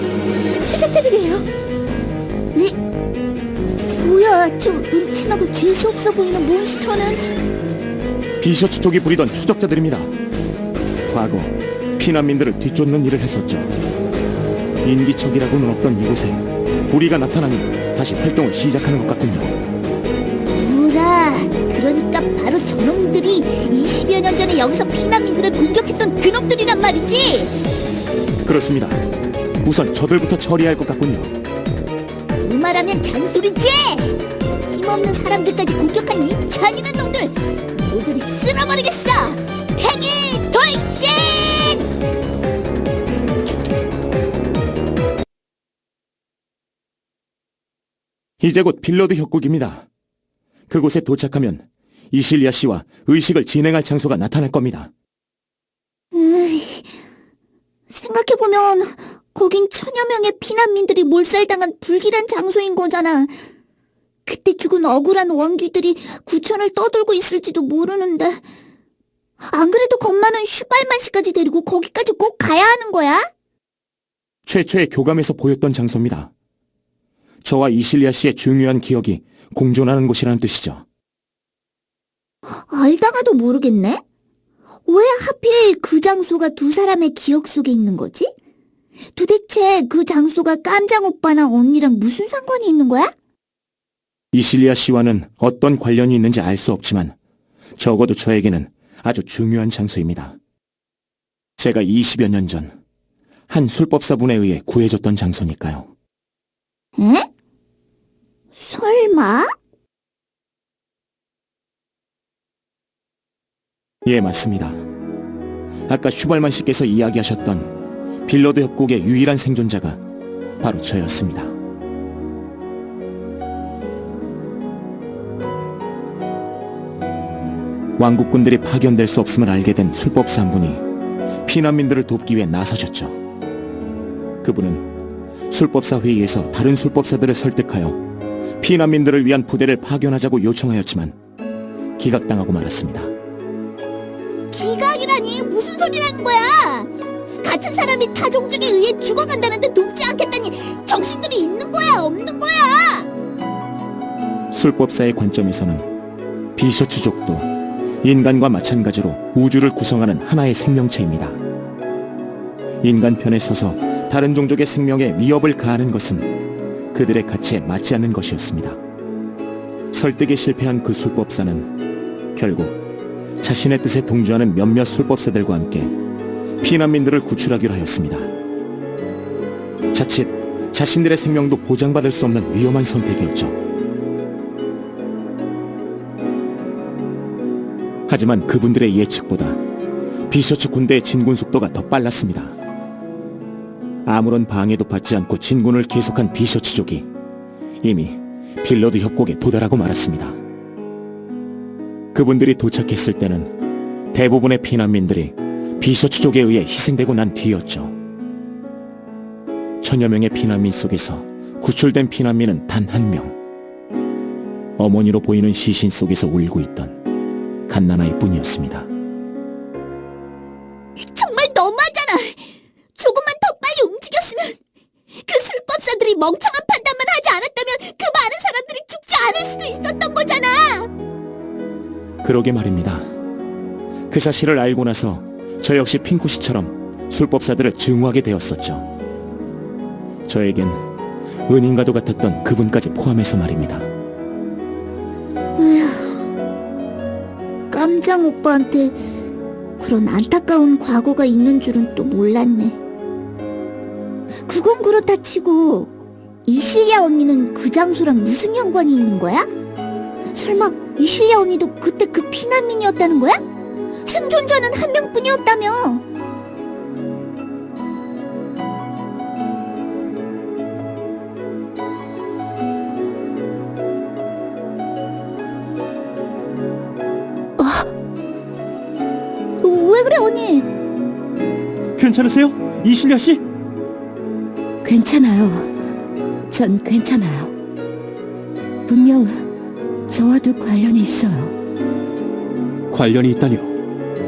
추적자들이에요. 뭐야, 저 음침하고 재수없어 보이는 몬스터는? 비셔츠 쪽이 부리던 추적자들입니다. 과거 피난민들을 뒤쫓는 일을 했었죠. 인기척이라고는 없던 이곳에 우리가 나타나니 다시 활동을 시작하는 것 같군요. 뭐라, 그러니까 바로 저놈들이 20여 년 전에 여기서 피난민들을 공격했던 그놈들이란 말이지? 그렇습니다. 우선 저들부터 처리할 것 같군요. 그 말하면 잔소리지! 힘없는 사람들까지 공격한 이 잔인한 놈들 모조리 쓸어버리겠어! 팽이 돌진! 이제 곧 빌러드 협곡입니다. 그곳에 도착하면 이실리아 씨와 의식을 진행할 장소가 나타날 겁니다. 생각해보면 거긴 1000여 명의 피난민들이 몰살당한 불길한 장소인 거잖아. 그때 죽은 억울한 원귀들이 구천을 떠돌고 있을지도 모르는데 안 그래도 겁 많은 슈발만 씨까지 데리고 거기까지 꼭 가야 하는 거야? 최초의 교감에서 보였던 장소입니다. 저와 이실리아 씨의 중요한 기억이 공존하는 곳이라는 뜻이죠. 알다가도 모르겠네? 왜 하필 그 장소가 두 사람의 기억 속에 있는 거지? 도대체 그 장소가 깜장 오빠나 언니랑 무슨 상관이 있는 거야? 이실리아 씨와는 어떤 관련이 있는지 알 수 없지만 적어도 저에게는 아주 중요한 장소입니다. 제가 20여 년 전 한 술법사분에 의해 구해줬던 장소니까요. 에? 설마? 예, 맞습니다. 아까 슈발만 씨께서 이야기하셨던 빌러드 협곡의 유일한 생존자가 바로 저였습니다. 왕국군들이 파견될 수 없음을 알게 된 술법사 한 분이 피난민들을 돕기 위해 나서셨죠. 그분은 술법사 회의에서 다른 술법사들을 설득하여 피난민들을 위한 부대를 파견하자고 요청하였지만 기각당하고 말았습니다. 기각이라니 무슨 소리라는 거야? 같은 사람이 타 종족에 의해 죽어간다는데 돕지 않겠다니 정신들이 있는 거야 없는 거야? 술법사의 관점에서는 비셔츠족도 인간과 마찬가지로 우주를 구성하는 하나의 생명체입니다. 인간 편에 서서 다른 종족의 생명에 위협을 가하는 것은 그들의 가치에 맞지 않는 것이었습니다. 설득에 실패한 그 술법사는 결국 자신의 뜻에 동조하는 몇몇 술법사들과 함께 피난민들을 구출하기로 하였습니다. 자칫 자신들의 생명도 보장받을 수 없는 위험한 선택이었죠. 하지만 그분들의 예측보다 비셔츠 군대의 진군 속도가 더 빨랐습니다. 아무런 방해도 받지 않고 진군을 계속한 비셔츠족이 이미 빌러드 협곡에 도달하고 말았습니다. 그분들이 도착했을 때는 대부분의 피난민들이 비셔츠족에 의해 희생되고 난 뒤였죠. 천여 명의 피난민 속에서 구출된 피난민은 단 한 명. 어머니로 보이는 시신 속에서 울고 있던 갓난아이 뿐이었습니다. 정말 너무하잖아. 조금만 더 빨리 움직였으면 그 술법사들이 멍청한 판단만 하지 않았다면 그 많은 사람들이 죽지 않을 수도 있었던 거잖아. 그러게 말입니다. 그 사실을 알고 나서 저 역시 핑코 씨처럼 술법사들을 증오하게 되었었죠. 저에겐 은인과도 같았던 그분까지 포함해서 말입니다. 깜장 오빠한테 그런 안타까운 과거가 있는 줄은 또 몰랐네. 그건 그렇다 치고 이실리아 언니는 그 장소랑 무슨 연관이 있는 거야? 설마 이실리아 언니도 그때 그 피난민이었다는 거야? 생존자는 한 명뿐이었다며. 왜 그래 언니? 괜찮으세요? 이실리아 씨? 괜찮아요. 전 괜찮아요. 분명 저와도 관련이 있어요. 관련이 있다뇨?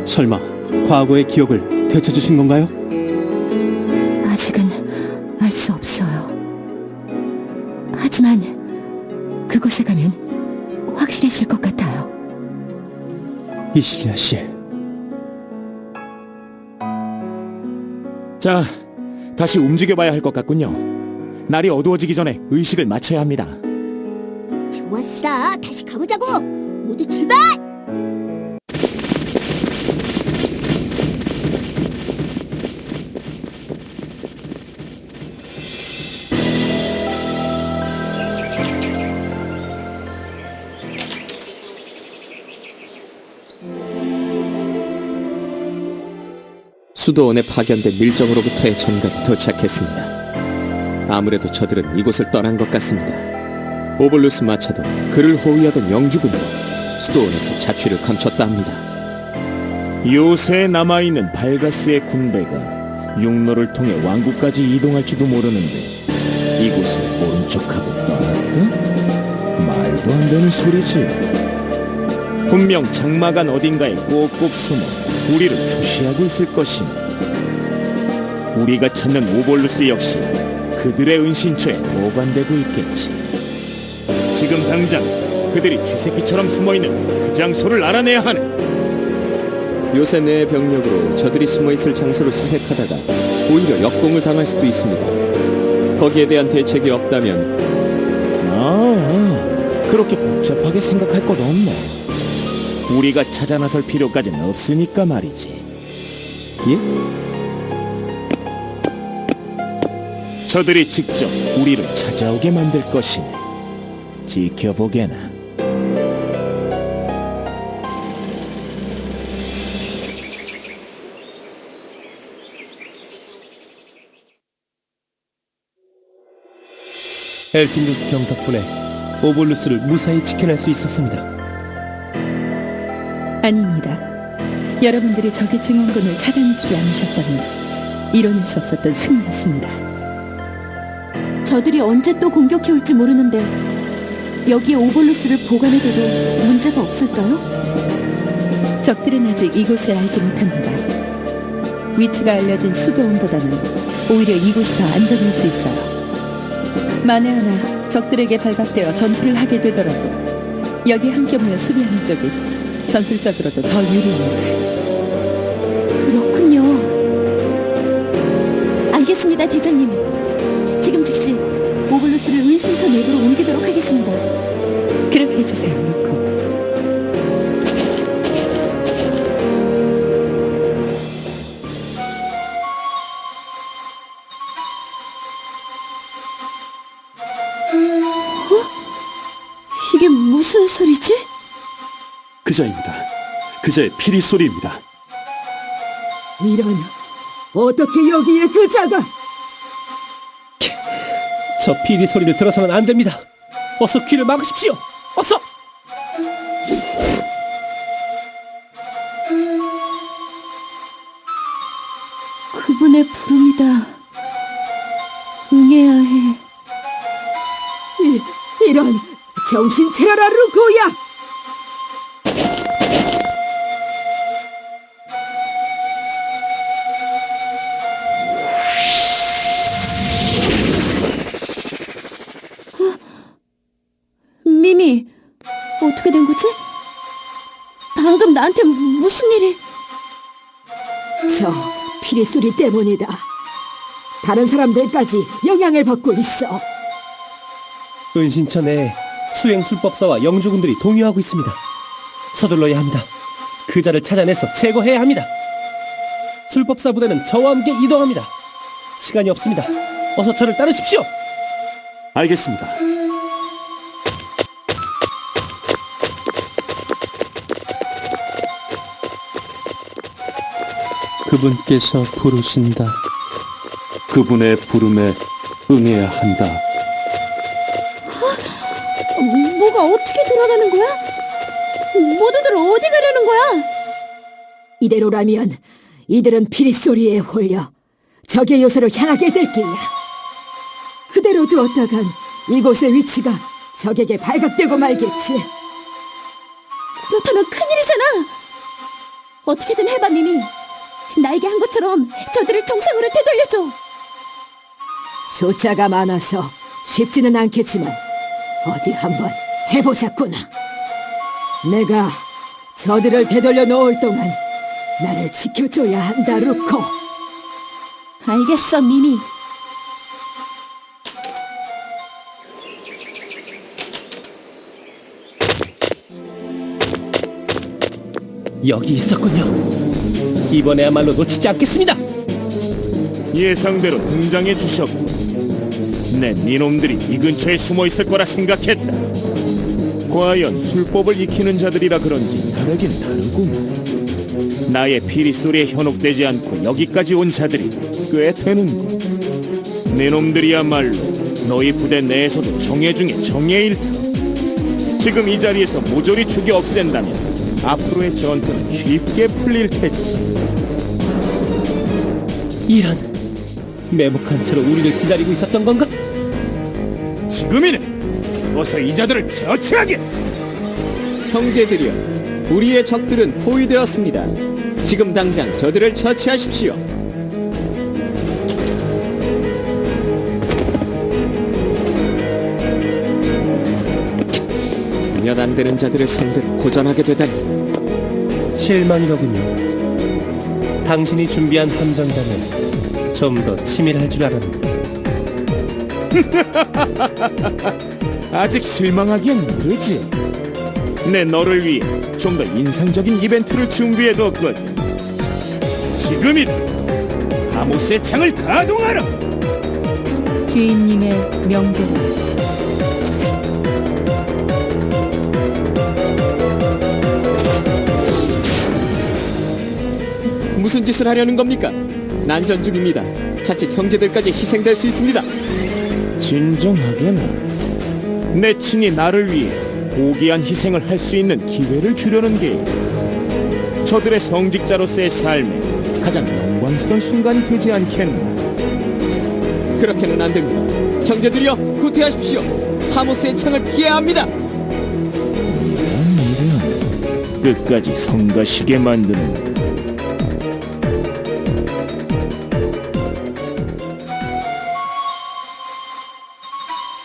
설마 과거의 기억을 되찾으신 건가요? 아직은 알 수 없어요. 하지만 그곳에 가면 확실해질 것 같아요. 이실리아 씨. 자, 다시 움직여봐야 할 것 같군요. 날이 어두워지기 전에 의식을 맞춰야 합니다. 좋았어. 다시 가보자고. 모두 출발. 수도원에 파견된 밀정으로부터의 전갑이 도착했습니다. 아무래도 저들은 이곳을 떠난 것 같습니다. 오볼루스 마차도 그를 호위하던 영주군도 수도원에서 자취를 감췄다 합니다. 요새 남아있는 발가스의 군대가 육로를 통해 왕국까지 이동할지도 모르는데 이곳을 모른 척하고 떠났다? 말도 안 되는 소리지. 분명 장마간 어딘가에 꼭꼭 숨어 우리를 주시하고 있을 것이니 우리가 찾는 오볼루스 역시 그들의 은신처에 보관되고 있겠지. 지금 당장 그들이 쥐새끼처럼 숨어있는 그 장소를 알아내야 하네. 요새 내 병력으로 저들이 숨어있을 장소를 수색하다가 오히려 역공을 당할 수도 있습니다. 거기에 대한 대책이 없다면 그렇게 복잡하게 생각할 것 없네. 우리가 찾아 나설 필요까지는 없으니까 말이지. 예? 저들이 직접 우리를 찾아오게 만들 것이니 지켜보게나. 엘핀도스 경 덕분에 오볼루스를 무사히 지켜낼 수 있었습니다. 아닙니다. 여러분들이 적의 증원군을 차단해주지 않으셨다면 이뤄낼 수 없었던 승리였습니다. 저들이 언제 또 공격해올지 모르는데 여기에 오볼루스를 보관해둬도 문제가 없을까요? 적들은 아직 이곳을 알지 못합니다. 위치가 알려진 수도원보다는 오히려 이곳이 더 안전할 수 있어요. 만에 하나 적들에게 발각되어 전투를 하게 되더라도 여기 함께 모여 수비하는 쪽이 전술적으로도 더 유리해요. 그렇군요. 알겠습니다, 대장님. 지금 즉시 오볼루스를 은신처 내부로 옮기도록 하겠습니다. 그렇게 해주세요, 루코. 이게 무슨 소리지? 그자입니다. 그자의 피리 소리입니다. 이런, 어떻게 여기에 그자가? 저 피리 소리를 들어서는 안 됩니다. 어서 귀를 막으십시오. 어서! 그분의 부름이다. 응해야 해. 이런, 정신 차려라, 루코야! 미미, 어떻게 된 거지? 방금 나한테 무슨 일이? 저 피리 소리 때문이다. 다른 사람들까지 영향을 받고 있어. 은신처 내에 수행술법사와 영주군들이 동요하고 있습니다. 서둘러야 합니다. 그자를 찾아내서 제거해야 합니다. 술법사 부대는 저와 함께 이동합니다. 시간이 없습니다. 어서 저를 따르십시오. 알겠습니다. 그분께서 부르신다. 그분의 부름에 응해야 한다. 뭐가 어떻게 돌아가는 거야? 모두들 어디 가려는 거야? 이대로라면 이들은 피리 소리에 홀려 적의 요새로 향하게 될 게야. 그대로 두었다간 이곳의 위치가 적에게 발각되고 말겠지. 그렇다면 큰일이잖아. 어떻게든 해봐, 미미. 나에게 한 것처럼 저들을 정상으로 되돌려줘. 숫자가 많아서 쉽지는 않겠지만 어디 한번 해보자꾸나. 내가 저들을 되돌려 놓을 동안 나를 지켜줘야 한다, 루코. 알겠어, 미미. 여기 있었군요. 이번에야말로 놓치지 않겠습니다. 예상대로 등장해 주셨고, 내 니놈들이 이 근처에 숨어 있을 거라 생각했다. 과연 술법을 익히는 자들이라 그런지 다르긴 다르군. 나의 피리 소리에 현혹되지 않고 여기까지 온 자들이 꽤 되는군. 니놈들이야말로 너희 부대 내에서도 정예 중에 정예일 터. 지금 이 자리에서 모조리 죽여 없앤다면 앞으로의 전투는 쉽게 풀릴 테지. 이런, 매복한 채로 우리를 기다리고 있었던 건가? 지금이네. 어서 이 자들을 처치하게. 형제들이여, 우리의 적들은 포위되었습니다. 지금 당장 저들을 처치하십시오. 몇 안 되는 자들을 상대로 고전하게 되다니. 실망이로군요. 당신이 준비한 함정이라면 좀 더 치밀할 줄 알았는데. 아직 실망하기엔 이르지. 내 너를 위해 좀 더 인상적인 이벤트를 준비해뒀거든. 지금이다. 하모스의 창을 가동하라. 주인님의 명대로 무슨 짓을 하려는 겁니까? 난전 중입니다. 자칫 형제들까지 희생될 수 있습니다. 진정하게나. 내 친히 나를 위해 고귀한 희생을 할 수 있는 기회를 주려는 게 저들의 성직자로서의 삶에 가장 영광스러운 순간이 되지 않겠나. 그렇게는 안 됩니다. 형제들이여, 후퇴하십시오. 하모스의 창을 피해야 합니다. 이런 끝까지 성가시게 만드는.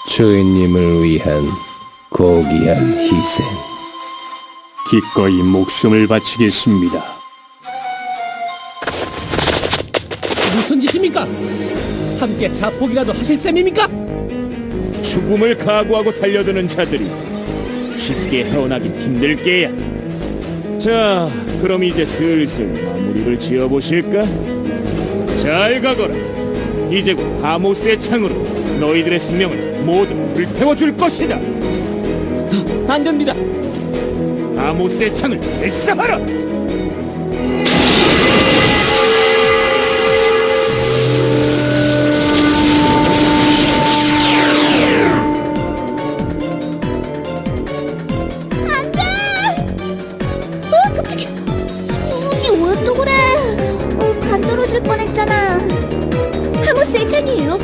주인님을 위한 고귀한 희생. 기꺼이 목숨을 바치겠습니다. 무슨 짓입니까? 함께 자폭이라도 하실 셈입니까? 죽음을 각오하고 달려드는 자들이 쉽게 헤어나긴 힘들게야. 자, 그럼 이제 슬슬 마무리를 지어보실까? 잘 가거라. 이제 곧 하모스의 창으로 너희들의 생명을 모두 불태워줄 것이다. 안 됩니다. 하모스의 창을 발사하라. 깜짝이야. 언니 왜 또 그래? 간 떨어질 뻔했잖아. 하모스의 창이에요.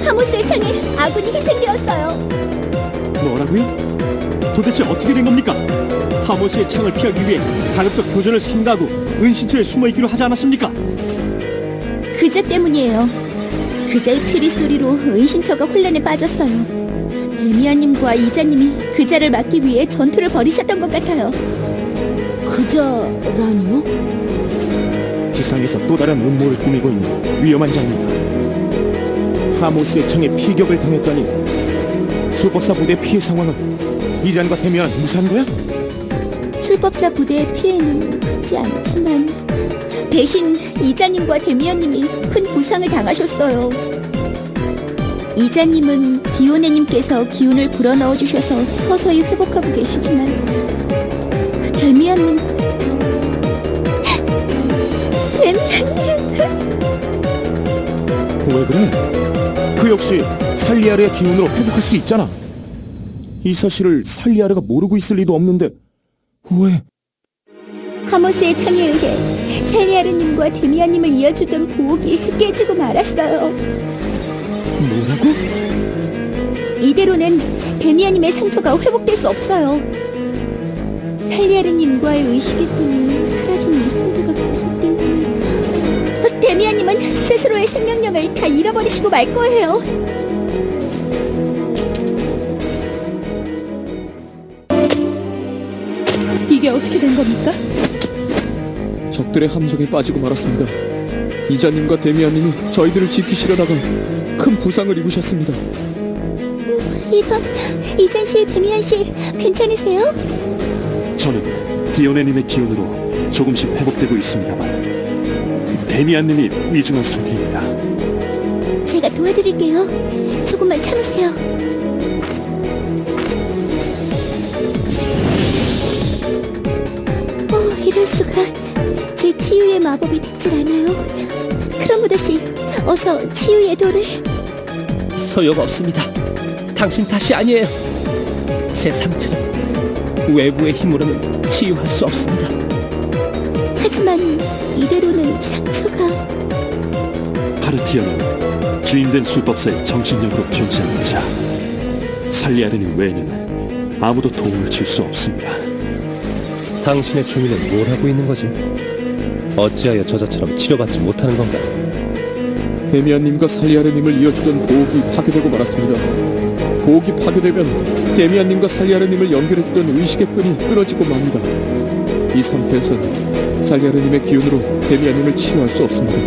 하모스의 창에 아군이 희생되었어요. 뭐라고요? 도대체 어떻게 된 겁니까? 하모스의 창을 피하기 위해 가급적 교전을 삼가하고 은신처에 숨어있기로 하지 않았습니까? 그자 때문이에요. 그자의 피리 소리로 은신처가 혼란에 빠졌어요. 데미안님과 이자님이 그자를 막기 위해 전투를 벌이셨던 것 같아요. 그자라니요? 지상에서 또 다른 음모를 꾸미고 있는 위험한 자입니다. 하모스의 창에 피격을 당했다니. 술법사 부대 피해 상황은 이잔과 데미안 무사한 거야? 술법사 부대의 피해는 크지 않지만 대신 이자님과 데미안님이 큰 부상을 당하셨어요. 이자님은 디오네님께서 기운을 불어넣어 주셔서 서서히 회복하고 계시지만 데미안님 왜 그래? 그 역시 살리아르의 기운으로 회복할 수 있잖아. 이 사실을 살리아르가 모르고 있을 리도 없는데 왜? 하모스의 창에 의해 살리아르님과 데미안님을 이어주던 보호기 깨지고 말았어요. 뭐라고? 이대로는 데미안님의 상처가 회복될 수 없어요. 살리아르님과의 의식의 끈이 사라진 이 상태가 계속된다면 데미안님은 스스로의 생명력을 다 잃어버리시고 말 거예요. 이게 어떻게 된 겁니까? 적들의 함정에 빠지고 말았습니다. 이자님과 데미안님이 저희들을 지키시려다가 큰 부상을 입으셨습니다. 이번 이잔 씨, 데미안 씨 괜찮으세요? 저는 디오네님의 기운으로 조금씩 회복되고 있습니다만 데미안님이 위중한 상태입니다. 제가 도와드릴게요. 조금만 참으세요. 이럴 수가. 제 치유의 마법이 듣질 않아요. 크롬보더 씨, 어서 치유의 돌을. 소용없습니다. 당신 탓이 아니에요. 제 상처는 외부의 힘으로는 치유할 수 없습니다. 하지만 이대로는 상처가. 파르티아는 주인된 술법사의 정신력으로 존재하는 자. 살리아르님 외에는 아무도 도움을 줄 수 없습니다. 당신의 주민은 뭘 하고 있는 거지? 어찌하여 저자처럼 치료받지 못하는 건가? 데미안님과 살리아르님을 이어주던 보호기 파괴되고 말았습니다. 보호기 파괴되면 데미안님과 살리아르님을 연결해주던 의식의 끈이 끊어지고 맙니다. 이 상태에서는 살리아르님의 기운으로 데미안님을 치유할 수 없습니다.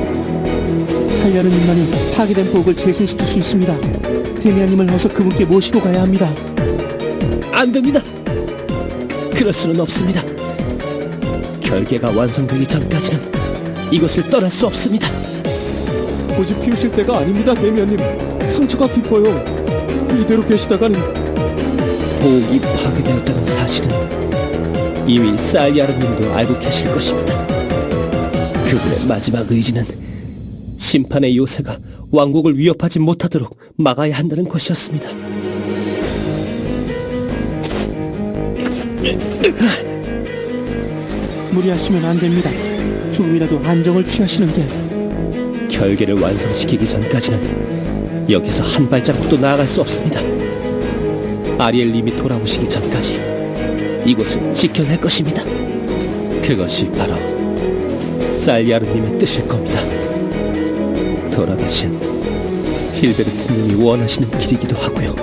살리아르님만이 파괴된 보옥을 재생시킬 수 있습니다. 데미안님을 어서 그분께 모시고 가야 합니다. 안 됩니다. 그럴 수는 없습니다. 결계가 완성되기 전까지는 이곳을 떠날 수 없습니다. 고집 피우실 때가 아닙니다, 데미안님. 상처가 깊어요. 이대로 계시다가는 보옥이 파괴되었다는 사실은 이미 살리아르님도 알고 계실 것입니다. 그분의 마지막 의지는 심판의 요새가 왕국을 위협하지 못하도록 막아야 한다는 것이었습니다. 무리하시면 안 됩니다. 조금이라도 안정을 취하시는 게. 결계를 완성시키기 전까지는 여기서 한 발자국도 나아갈 수 없습니다. 아리엘님이 돌아오시기 전까지 이곳을 지켜낼 것입니다. 그것이 바로 살리아르님의 뜻일 겁니다. 돌아가신 힐베르트님이 원하시는 길이기도 하고요.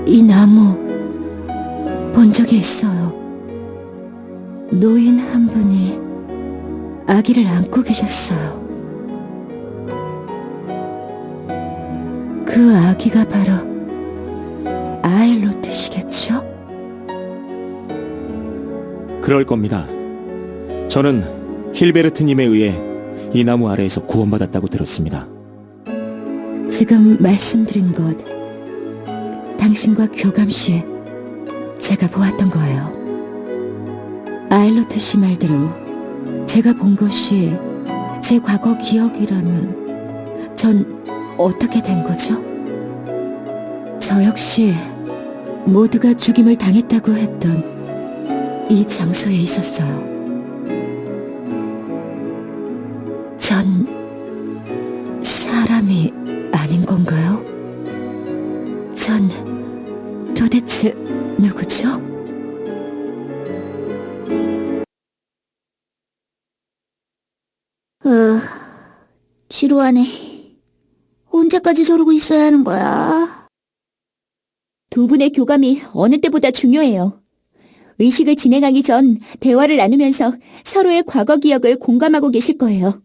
이 나무 본 적이 있어요. 노인 한 분이 아기를 안고 계셨어요. 그 아기가 바로 아일로트시겠죠? 그럴 겁니다. 저는 힐베르트님에 의해 이 나무 아래에서 구원받았다고 들었습니다. 지금 말씀드린 것 당신과 교감 시에 제가 보았던 거예요. 아일로트 씨 말대로 제가 본 것이 제 과거 기억이라면 전 어떻게 된 거죠? 저 역시 모두가 죽임을 당했다고 했던 이 장소에 있었어요. 전 사람이 아닌 건가요? 전 도대체 누구죠? 지루하네. 언제까지 저러고 있어야 하는 거야? 두 분의 교감이 어느 때보다 중요해요. 의식을 진행하기 전 대화를 나누면서 서로의 과거 기억을 공감하고 계실 거예요.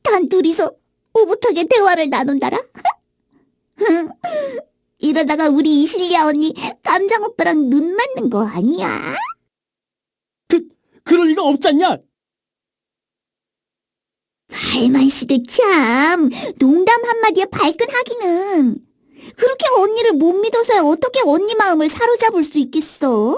단 둘이서 오붓하게 대화를 나눈다라? 이러다가 우리 이실리아 언니 깜장 오빠랑 눈 맞는 거 아니야? 그럴 리가 없잖냐? 발만 시들 참. 농담 한마디에 발끈하기는. 그렇게 언니를 못 믿어서야 어떻게 언니 마음을 사로잡을 수 있겠어?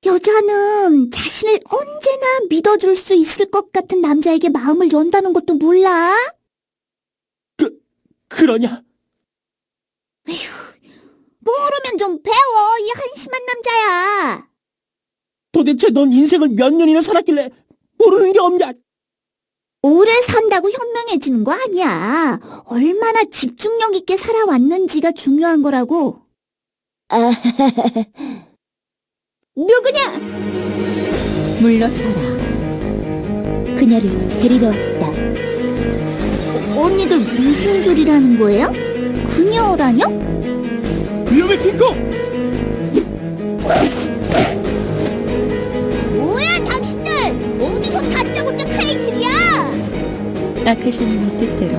여자는 자신을 언제나 믿어줄 수 있을 것 같은 남자에게 마음을 연다는 것도 몰라? 그러냐? 모르면 좀 배워, 이 한심한 남자야. 도대체 넌 인생을 몇 년이나 살았길래 모르는 게 없냐? 오래 산다고 현명해지는 거 아니야. 얼마나 집중력 있게 살아왔는지가 중요한 거라고. 누구냐? 물러서라. 그녀를 데리러 왔다. 언니들 무슨 소리라는 거예요? 그녀라뇨? 위험해, 핑크! 뭐야 당신들! 어디서 다짜고짜 칼질이야? 아크샤님의 뜻대로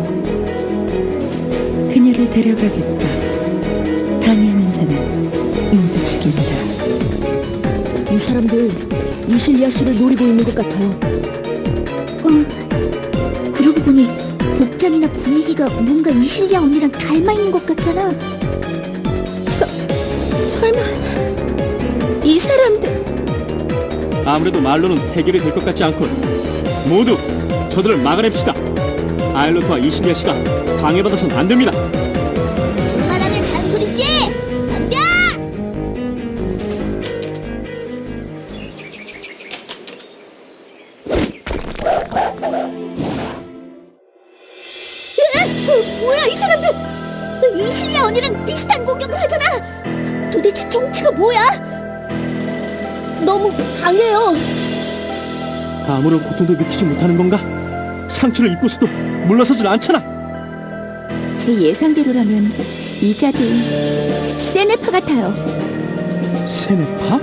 그녀를 데려가겠다. 당해하는 자는 모두 죽인다. 이 사람들 이실리아 씨를 노리고 있는 것 같아요. 그러고 보니 복장이나 분위기가 뭔가 이실리아 언니랑 닮아 있는 것 같잖아. 설마 이 사람들? 아무래도 말로는 해결이 될 것 같지 않군. 모두 저들을 막아냅시다. 아일로트와 이실리아 씨가 방해받아서는 안 됩니다. 말하면 잔소리지! 덤벼! 뭐야 이 사람들! 이실리아 언니랑 비슷한 공격을 하잖아! 도대체 정체가 뭐야? 너무 강해요! 아무런 고통도 느끼지 못하는 건가? 상처를 입고서도 물러서질 않잖아. 제 예상대로라면 이자도 세네파 같아요. 세네파?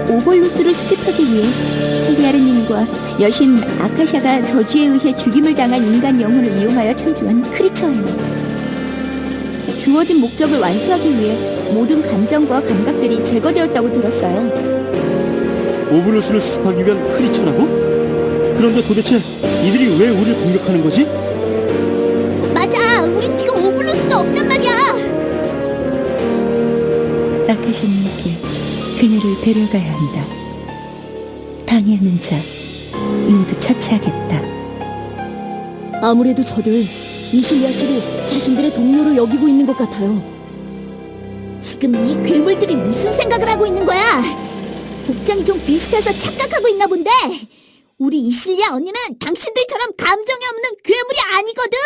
오벌루스를 수집하기 위해 살리아르님과 여신 아카샤가 저주에 의해 죽임을 당한 인간 영혼을 이용하여 창조한 크리처예요. 주어진 목적을 완수하기 위해 모든 감정과 감각들이 제거되었다고 들었어요. 오블루스를 수집하기 위한 크리처라고? 그런데 도대체 이들이 왜 우리를 공격하는 거지? 맞아, 우린 지금 오블루스도 없단 말이야. 아카샤님께 그녀를 데려가야 한다. 방해하는 자 모두 처치하겠다. 아무래도 저들 이실리아 씨를 자신들의 동료로 여기고 있는 것 같아요. 지금 이 괴물들이 무슨 생각을 하고 있는 거야? 복장이 좀 비슷해서 착각하고 있나 본데. 우리 이실리아 언니는 당신들처럼 감정이 없는 괴물이 아니거든.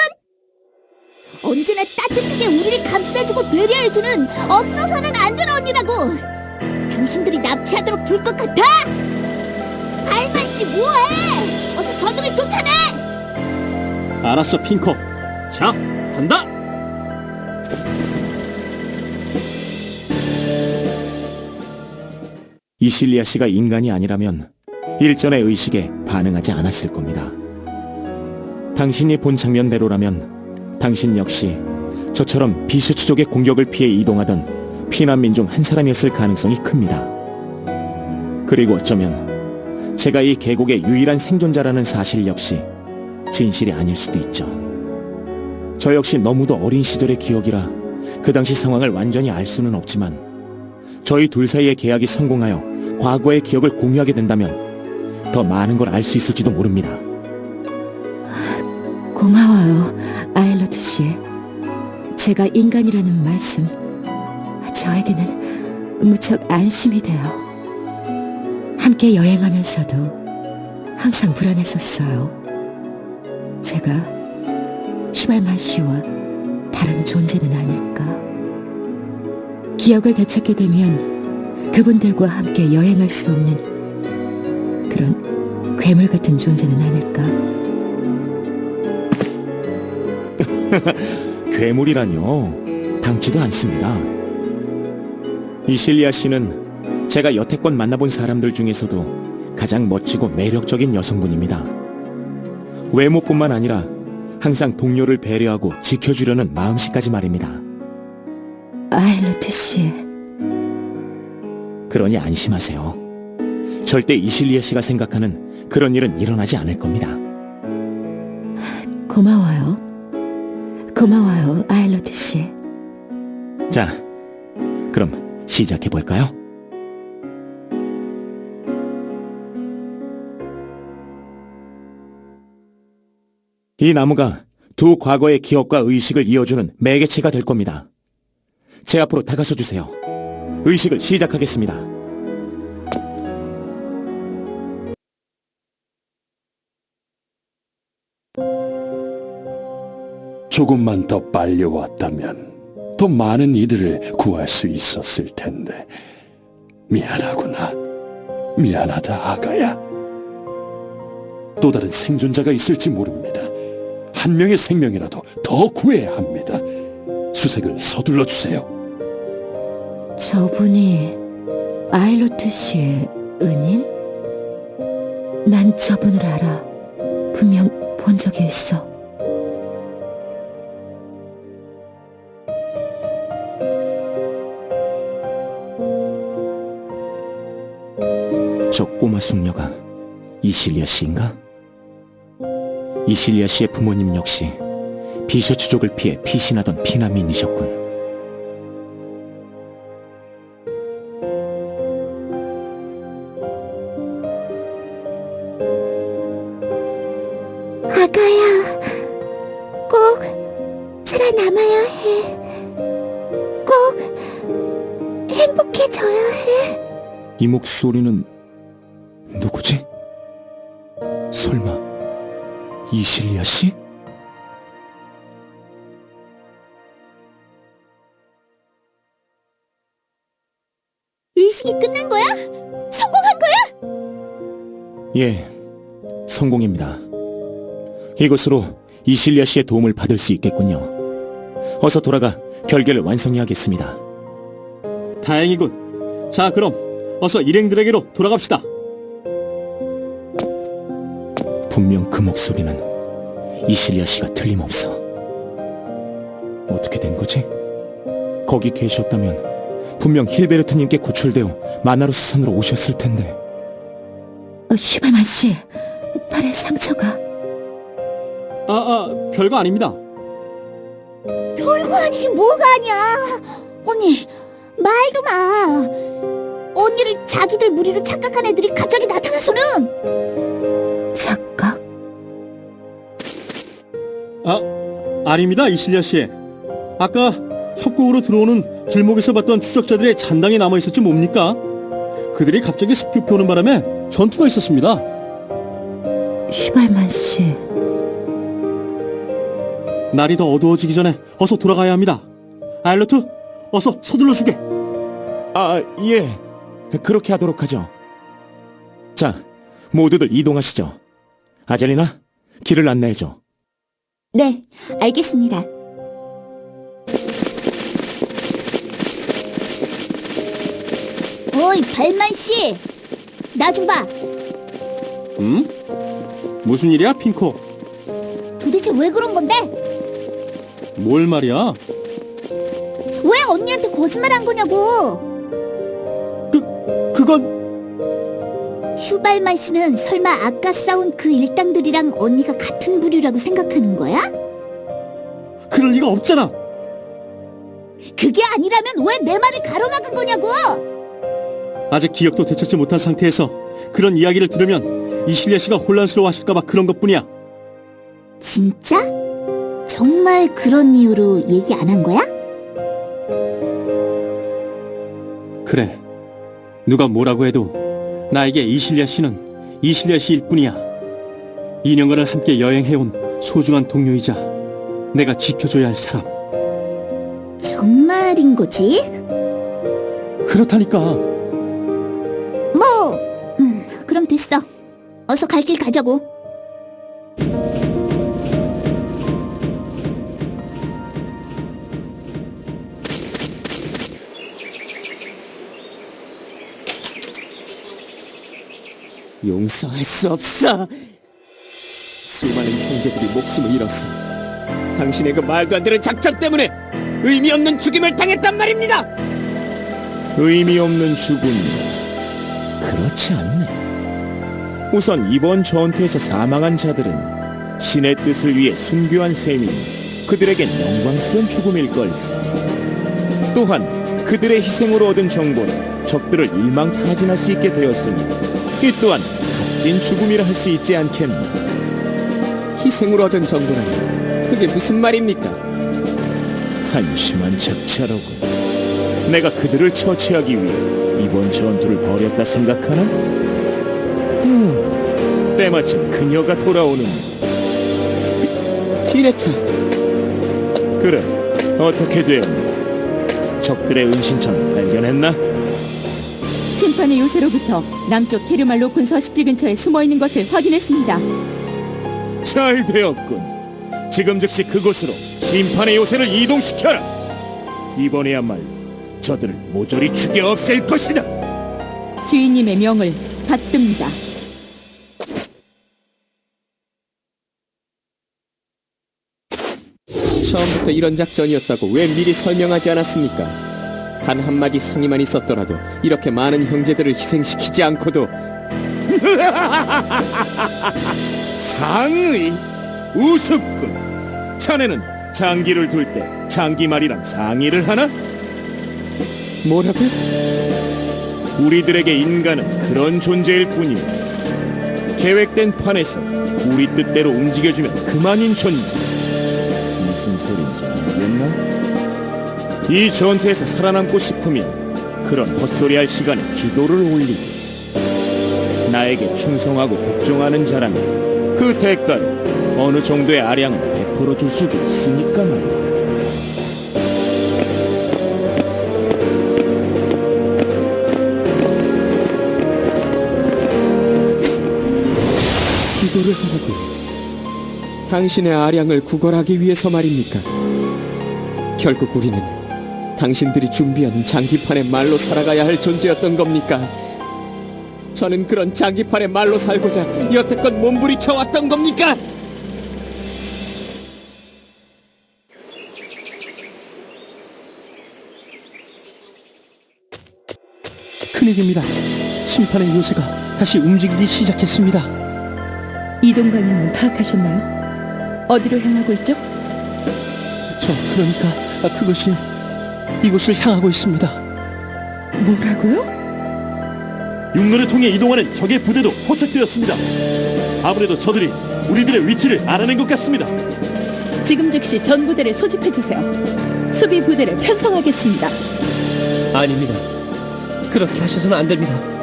언제나 따뜻하게 우리를 감싸주고 배려해주는 없어서는 안 되는 언니라고. 당신들이 납치하도록 둘 것 같아? 발만씨 뭐해? 어서 저들을 쫓아내. 알았어, 핑커. 자, 간다. 이실리아 씨가 인간이 아니라면 일전의 의식에 반응하지 않았을 겁니다. 당신이 본 장면대로라면 당신 역시 저처럼 비스츠족의 공격을 피해 이동하던 피난민 중 한 사람이었을 가능성이 큽니다. 그리고 어쩌면 제가 이 계곡의 유일한 생존자라는 사실 역시 진실이 아닐 수도 있죠. 저 역시 너무도 어린 시절의 기억이라 그 당시 상황을 완전히 알 수는 없지만 저희 둘 사이의 계약이 성공하여 과거의 기억을 공유하게 된다면 더 많은 걸 알 수 있을지도 모릅니다. 고마워요, 아일러트 씨. 제가 인간이라는 말씀, 저에게는 무척 안심이 돼요. 함께 여행하면서도 항상 불안했었어요. 제가 슈발만 씨와 다른 존재는 아닐까. 기억을 되찾게 되면 그분들과 함께 여행할 수 없는 그런 괴물 같은 존재는 아닐까. 괴물이라뇨. 당치도 않습니다. 이실리아 씨는 제가 여태껏 만나본 사람들 중에서도 가장 멋지고 매력적인 여성분입니다. 외모뿐만 아니라 항상 동료를 배려하고 지켜주려는 마음씨까지 말입니다. 아일러트 씨, 그러니 안심하세요. 절대 이실리아 씨가 생각하는 그런 일은 일어나지 않을 겁니다. 고마워요. 고마워요, 아일러트 씨. 자, 그럼 시작해볼까요? 이 나무가 두 과거의 기억과 의식을 이어주는 매개체가 될 겁니다. 제 앞으로 다가서 주세요. 의식을 시작하겠습니다. 조금만 더 빨리 왔다면 더 많은 이들을 구할 수 있었을 텐데. 미안하구나. 미안하다, 아가야. 또 다른 생존자가 있을지 모릅니다. 한 명의 생명이라도 더 구해야 합니다. 수색을 서둘러 주세요. 저분이 아일러트 씨의 은인? 난 저분을 알아. 분명 본 적이 있어. 저 꼬마 숙녀가 이실리아 씨인가? 이실리아 씨의 부모님 역시 비셔츠족을 피해 피신하던 피난민이셨군. 아가야, 꼭 살아남아야 해. 꼭 행복해져야 해. 이 목소리는 누구지? 설마 이실리아 씨? 의식이 끝난 거야? 예, 성공입니다. 이것으로 이실리아 씨의 도움을 받을 수 있겠군요. 어서 돌아가 결계를 완성해야겠습니다. 다행이군. 자, 그럼 어서 일행들에게로 돌아갑시다. 분명 그 목소리는 이실리아 씨가 틀림없어. 어떻게 된 거지? 거기 계셨다면 분명 힐베르트님께 구출되어 마나루 수산으로 오셨을 텐데. 슈발만 씨, 팔에 상처가. 별거 아닙니다. 별거 아니긴 뭐가 아니야. 언니, 말도 마. 언니를 자기들 무리로 착각한 애들이 갑자기 나타나서는. 착각? 아닙니다, 이실리아 씨. 아까 협곡으로 들어오는 길목에서 봤던 추적자들의 잔당이 남아있었지 뭡니까? 그들이 갑자기 습격해 오는 바람에 전투가 있었습니다. 슈발만 씨. 날이 더 어두워지기 전에 어서 돌아가야 합니다. 아일로트, 어서 서둘러 주게. 예. 그렇게 하도록 하죠. 자, 모두들 이동하시죠. 아젤리나, 길을 안내해줘. 네, 알겠습니다. 어이, 발만 씨. 나 좀 봐. 무슨 일이야, 핑코? 도대체 왜 그런 건데? 뭘 말이야? 왜 언니한테 거짓말한 거냐고. 그건 슈발만 씨는 설마 아까 싸운 그 일당들이랑 언니가 같은 부류라고 생각하는 거야? 그럴 리가 없잖아. 그게 아니라면 왜 내 말을 가로막은 거냐고. 아직 기억도 되찾지 못한 상태에서 그런 이야기를 들으면 이실리아 씨가 혼란스러워하실까봐 그런 것뿐이야. 진짜? 정말 그런 이유로 얘기 안 한 거야? 그래. 누가 뭐라고 해도 나에게 이실리아 씨는 이실리아 씨일 뿐이야. 2년간을 함께 여행해온 소중한 동료이자 내가 지켜줘야 할 사람. 정말인 거지? 그렇다니까. 그럼 됐어. 어서 갈 길 가자고. 용서할 수 없어. 수많은 형제들이 목숨을 잃었어. 당신의 그 말도 안 되는 작전 때문에 의미 없는 죽임을 당했단 말입니다. 의미 없는 죽음이다. 그렇지 않네. 우선 이번 전투에서 사망한 자들은 신의 뜻을 위해 순교한 셈이니 그들에겐 영광스러운 죽음일 걸세. 또한 그들의 희생으로 얻은 정보는 적들을 일망타진할 수 있게 되었으니 이 또한 값진 죽음이라 할 수 있지 않겠나. 희생으로 얻은 정보라니 그게 무슨 말입니까? 한심한 작차로군. 내가 그들을 처치하기 위해 이번 전투를 벌였다 생각하나? 때마침 그녀가 돌아오는. 이레타, 그래, 어떻게 되었나? 적들의 은신처는 발견했나? 심판의 요새로부터 남쪽 케르말로 군서식지 근처에 숨어있는 것을 확인했습니다. 잘 되었군. 지금 즉시 그곳으로 심판의 요새를 이동시켜라. 이번에야말로 저들을 모조리 죽여 없앨 것이다. 주인님의 명을 받듭니다. 처음부터 이런 작전이었다고 왜 미리 설명하지 않았습니까? 단 한마디 상의만 있었더라도 이렇게 많은 형제들을 희생시키지 않고도. 상의? 우습군. 자네는 장기를 둘 때 장기말이란 상의를 하나? 뭐라고? 우리들에게 인간은 그런 존재일 뿐이오. 계획된 판에서 우리 뜻대로 움직여주면 그만인 존재. 무슨 소린지 알겠나? 이 전투에서 살아남고 싶으면 그런 헛소리할 시간에 기도를 올리고 나에게 충성하고 복종하는 자라면 그 대가로 어느 정도의 아량을 베풀어 줄 수도 있으니까 말이야. 당신의 아량을 구걸하기 위해서 말입니까? 결국 우리는 당신들이 준비한 장기판의 말로 살아가야 할 존재였던 겁니까? 저는 그런 장기판의 말로 살고자 여태껏 몸부림쳐 왔던 겁니까? 큰일입니다. 심판의 요새가 다시 움직이기 시작했습니다. 이동 방향은 파악하셨나요? 어디로 향하고 있죠? 그러니까 그것이 이곳을 향하고 있습니다. 뭐라고요? 육로를 통해 이동하는 적의 부대도 포착되었습니다. 아무래도 저들이 우리들의 위치를 알아낸 것 같습니다. 지금 즉시 전 부대를 소집해 주세요. 수비 부대를 편성하겠습니다. 아닙니다. 그렇게 하셔서는 안 됩니다.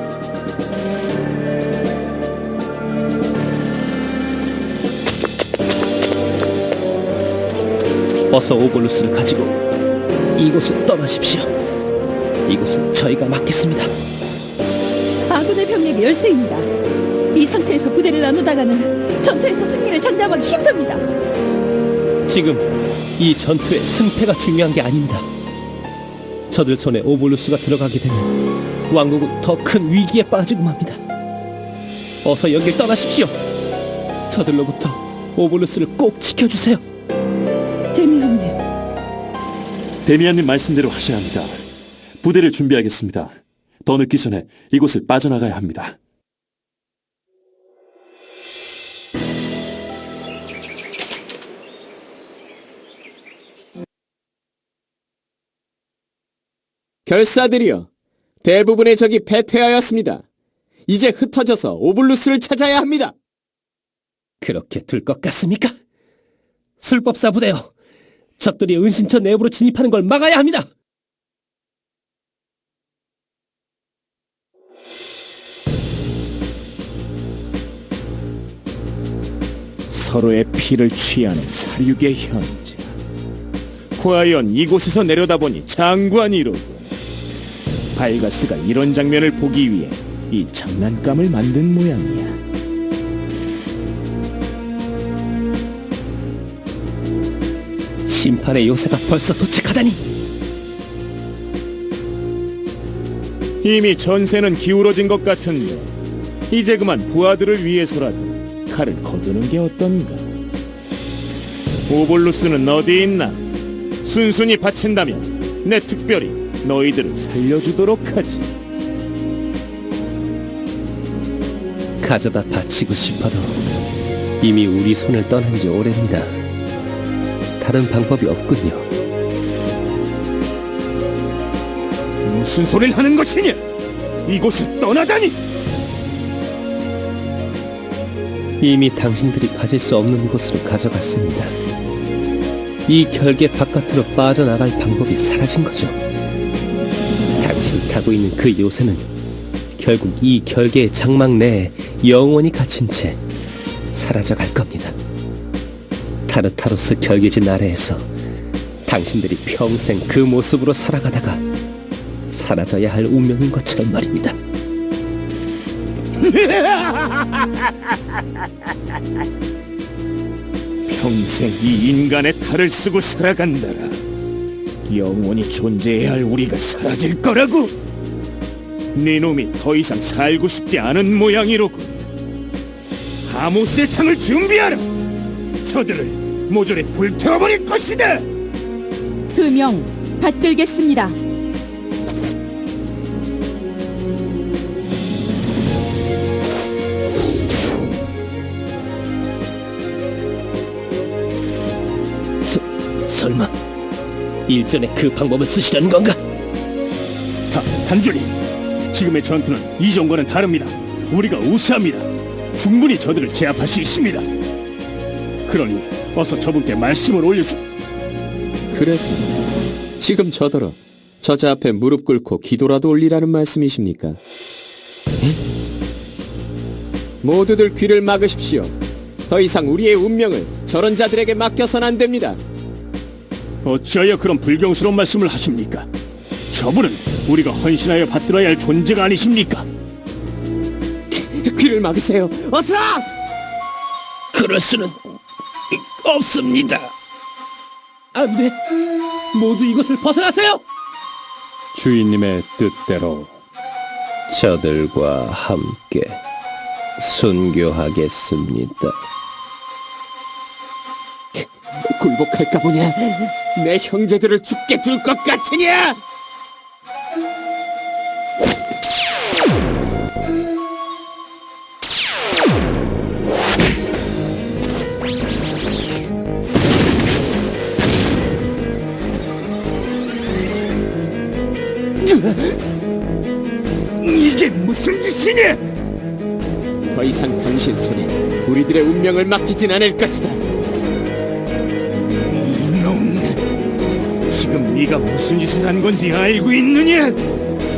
어서 오볼루스를 가지고 이곳을 떠나십시오. 이곳은 저희가 맡겠습니다. 아군의 병력이 열세입니다. 이 상태에서 부대를 나누다가는 전투에서 승리를 장담하기 힘듭니다. 지금 이 전투의 승패가 중요한 게 아닙니다. 저들 손에 오볼루스가 들어가게 되면 왕국은 더 큰 위기에 빠지고 맙니다. 어서 여길 떠나십시오. 저들로부터 오볼루스를 꼭 지켜주세요. 데미안님, 데미안님 말씀대로 하셔야 합니다. 부대를 준비하겠습니다. 더 늦기 전에 이곳을 빠져나가야 합니다. 결사들이여, 대부분의 적이 패퇴하였습니다. 이제 흩어져서 오블루스를 찾아야 합니다. 그렇게 될 것 같습니까? 술법사 부대요. 적들이 은신처 내부로 진입하는 걸 막아야 합니다. 서로의 피를 취하는 사륙의 현재. 과연 이곳에서 내려다보니 장관이로군. 발가스가 이런 장면을 보기 위해 이 장난감을 만든 모양이야. 심판의 요새가 벌써 도착하다니. 이미 전세는 기울어진 것 같은데 이제 그만 부하들을 위해서라도 칼을 거두는 게 어떤가. 오볼루스는 어디 있나? 순순히 바친다면 내 특별히 너희들을 살려주도록 하지. 가져다 바치고 싶어도 이미 우리 손을 떠난 지 오래입니다. 다른 방법이 없군요. 무슨 소리를 하는 것이냐? 이곳을 떠나다니! 이미 당신들이 가질 수 없는 곳으로 가져갔습니다. 이 결계 바깥으로 빠져나갈 방법이 사라진 거죠. 당신이 타고 있는 그 요새는 결국 이 결계의 장막 내에 영원히 갇힌 채 사라져갈 겁니다. 타르타로스 결계진 아래에서 당신들이 평생 그 모습으로 살아가다가 사라져야 할 운명인 것처럼 말입니다. 평생 이 인간의 탈을 쓰고 살아간다라. 영원히 존재해야 할 우리가 사라질 거라고? 네 놈이 더 이상 살고 싶지 않은 모양이로군. 하모스의 창을 준비하라. 저들을 모조리 불태워버릴 것이다. 금영 받들겠습니다. 설마 일전에 그 방법을 쓰시려는 건가? 단주님, 지금의 전투는 이전과는 다릅니다. 우리가 우세합니다. 충분히 저들을 제압할 수 있습니다. 그러니 어서 저분께 말씀을 올려주. 그래서 지금 저더러 저자 앞에 무릎 꿇고 기도라도 올리라는 말씀이십니까? 모두들 귀를 막으십시오. 더 이상 우리의 운명을 저런 자들에게 맡겨선 안 됩니다. 어찌하여 그런 불경스러운 말씀을 하십니까? 저분은 우리가 헌신하여 받들어야 할 존재가 아니십니까? 귀를 막으세요. 어서! 그럴 수는... 없습니다. 안 돼. 모두 이곳을 벗어나세요. 주인님의 뜻대로. 저들과 함께 순교하겠습니다. 굴복할까 보냐? 내 형제들을 죽게 둘 것 같으냐? 이게 무슨 짓이냐? 더 이상 당신 손에 우리들의 운명을 맡기진 않을 것이다. 이놈, 지금 네가 무슨 짓을 한 건지 알고 있느냐?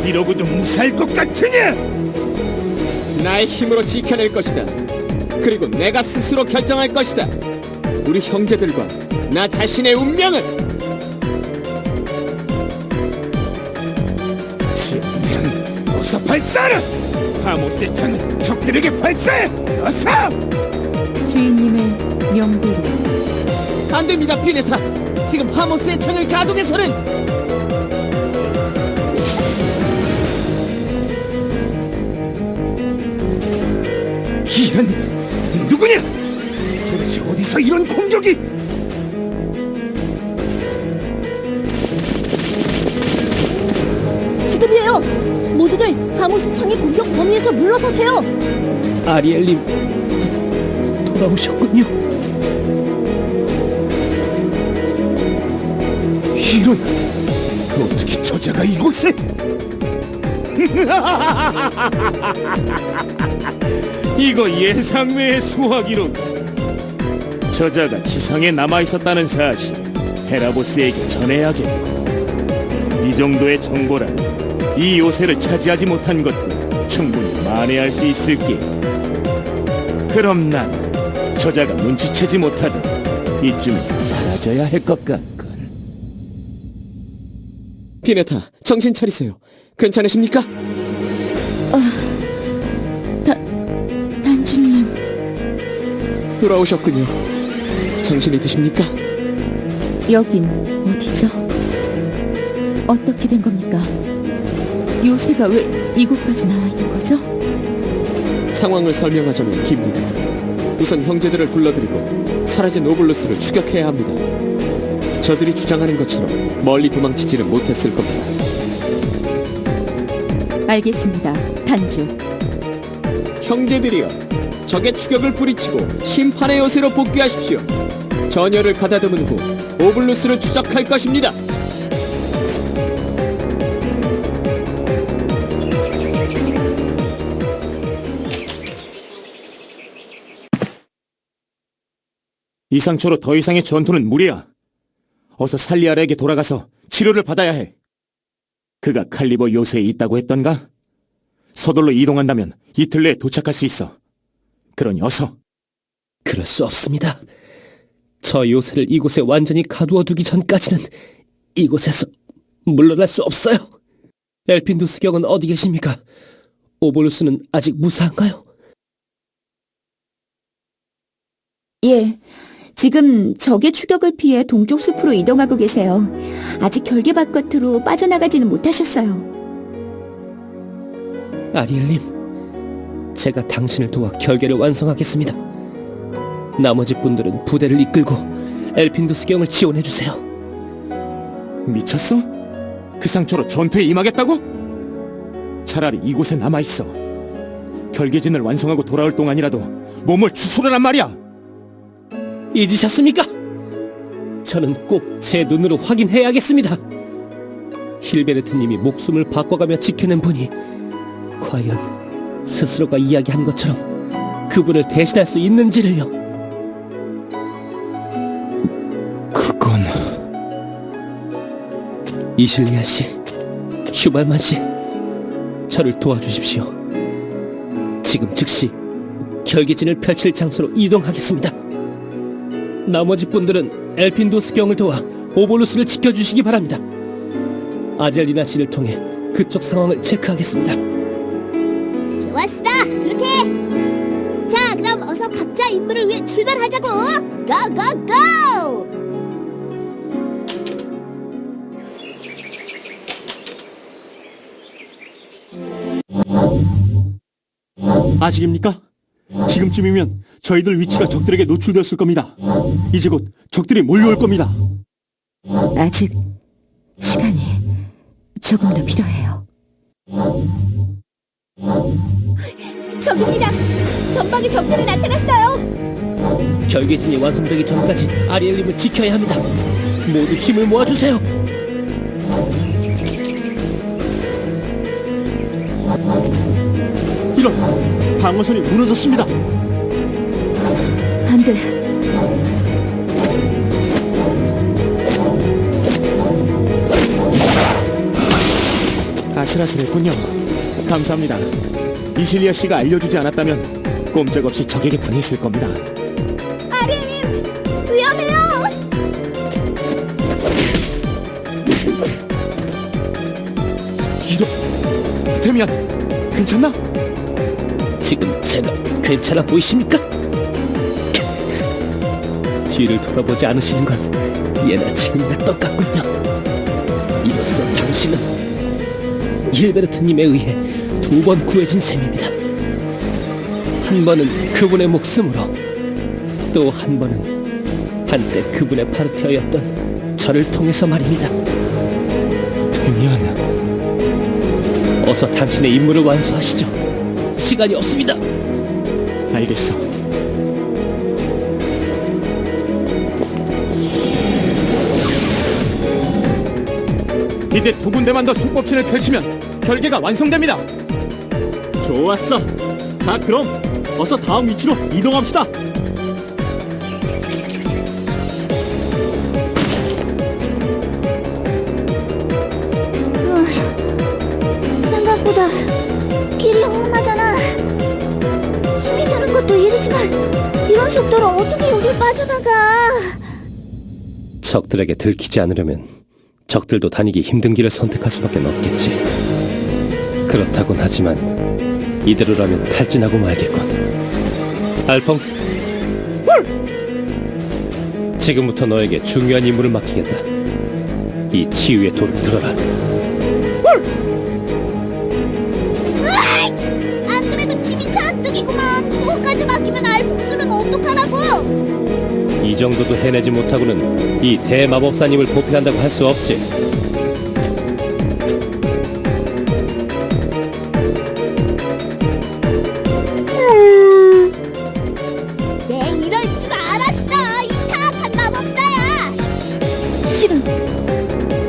이러고도 무사할 것 같으냐? 나의 힘으로 지켜낼 것이다. 그리고 내가 스스로 결정할 것이다. 우리 형제들과 나 자신의 운명을. 젠장, 어서 발사하라! 하모스의 창을 적들에게 발사해! 어서! 주인님의 명대로. 안 됩니다, 피네타. 지금 하모스의 창을 가동해서는 이런, 누구냐? 도대체 어디서 이런 공격이? 지금이에요. 모두들 하모스 창의 공격 범위에서 물러서세요. 아리엘님 돌아오셨군요. 이런, 어떻게 저자가 이곳에? 이거 예상 외의 수화기로. 저자가 지상에 남아 있었다는 사실 헤라보스에게 전해야겠고, 이 정도의 정보라면 이 요새를 차지하지 못한 것도 충분히 만회할 수 있을게. 그럼 난 저자가 눈치채지 못하던 이쯤에서 사라져야 할 것 같군. 피네타, 정신 차리세요. 괜찮으십니까? 단주님. 돌아오셨군요. 정신이 드십니까? 여긴 어디죠? 어떻게 된 겁니까? 요새가 왜 이곳까지 나와 있는 거죠? 상황을 설명하자면 깁니다. 우선 형제들을 불러들이고 사라진 오블루스를 추격해야 합니다. 저들이 주장하는 것처럼 멀리 도망치지는 못했을 겁니다. 알겠습니다. 단주. 형제들이여, 적의 추격을 뿌리치고 심판의 요새로 복귀하십시오. 전열을 가다듬은 후 오블루스를 추적할 것입니다. 이 상처로 더 이상의 전투는 무리야. 어서 살리아르에게 돌아가서 치료를 받아야 해. 그가 칼리버 요새에 있다고 했던가? 서둘러 이동한다면 이틀 내에 도착할 수 있어. 그러니 어서. 그럴 수 없습니다. 저 요새를 이곳에 완전히 가두어두기 전까지는 이곳에서 물러날 수 없어요. 엘핀두스 경은 어디 계십니까? 오볼루스는 아직 무사한가요? 예, 지금 적의 추격을 피해 동쪽 숲으로 이동하고 계세요. 아직 결계 바깥으로 빠져나가지는 못하셨어요. 아리엘님, 제가 당신을 도와 결계를 완성하겠습니다. 나머지 분들은 부대를 이끌고 엘핀두스 경을 지원해주세요. 미쳤어? 그 상처로 전투에 임하겠다고? 차라리 이곳에 남아있어. 결계진을 완성하고 돌아올 동안이라도 몸을 추스르란 말이야. 잊으셨습니까? 저는 꼭 제 눈으로 확인해야겠습니다. 힐베르트님이 목숨을 바꿔가며 지켜낸 분이 과연 스스로가 이야기한 것처럼 그분을 대신할 수 있는지를요. 그건... 이실리아 씨, 슈발만 씨, 저를 도와주십시오. 지금 즉시 결계진을 펼칠 장소로 이동하겠습니다. 나머지 분들은 엘핀도스 경을 도와 오볼루스를 지켜주시기 바랍니다. 아젤리나 씨를 통해 그쪽 상황을 체크하겠습니다. 좋았어. 그렇게 해. 자, 그럼 어서 각자 임무를 위해 출발하자고. 고고고! 아직입니까? 지금쯤이면 저희들 위치가 적들에게 노출되었을 겁니다. 이제 곧 적들이 몰려올 겁니다. 아직 시간이 조금 더 필요해요. 저깁니다. 전방에 적들이 나타났어요. 결계진이 완성되기 전까지 아리엘님을 지켜야 합니다. 모두 힘을 모아주세요. 이런 방어선이 무너졌습니다. 안 돼. 아슬아슬했군요. 감사합니다. 이실리아 씨가 알려주지 않았다면 꼼짝없이 적에게 당했을 겁니다. 아리님, 위험해요. 이런... 데미안, 괜찮나? 지금 제가 괜찮아 보이십니까? 뒤를 돌아보지 않으시는 건 예나 지금이나 똑같군요. 이로써 당신은 힐베르트님에 의해 2번 구해진 셈입니다. 한 번은 그분의 목숨으로, 또 한 번은 한때 그분의 파르티어였던 저를 통해서 말입니다. 데미안, 어서 당신의 임무를 완수하시죠. 시간이 없습니다. 알겠어. 이제 2군데만 더 술법신을 펼치면 결계가 완성됩니다. 좋았어. 자, 그럼 어서 다음 위치로 이동합시다. 생각보다 길이 험하잖아. 힘이 드는 것도 일이지만 이런 속도로 어떻게 여길 빠져나가? 적들에게 들키지 않으려면 적들도 다니기 힘든 길을 선택할 수밖에 없겠지. 그렇다곤 하지만 이대로라면 탈진하고 말겠군. 알펑스, 지금부터 너에게 중요한 임무를 맡기겠다. 이 치유의 돌을 들어라. 안 그래도 짐이 잔뜩이구만. 그것까지 맡기면 알폭스는 어떡하라고? 이 정도도 해내지 못하고는 이 대마법사님을 보필한다고 할 수 없지. 내 이럴 줄 알았어. 이 사악한 마법사야. 싫어.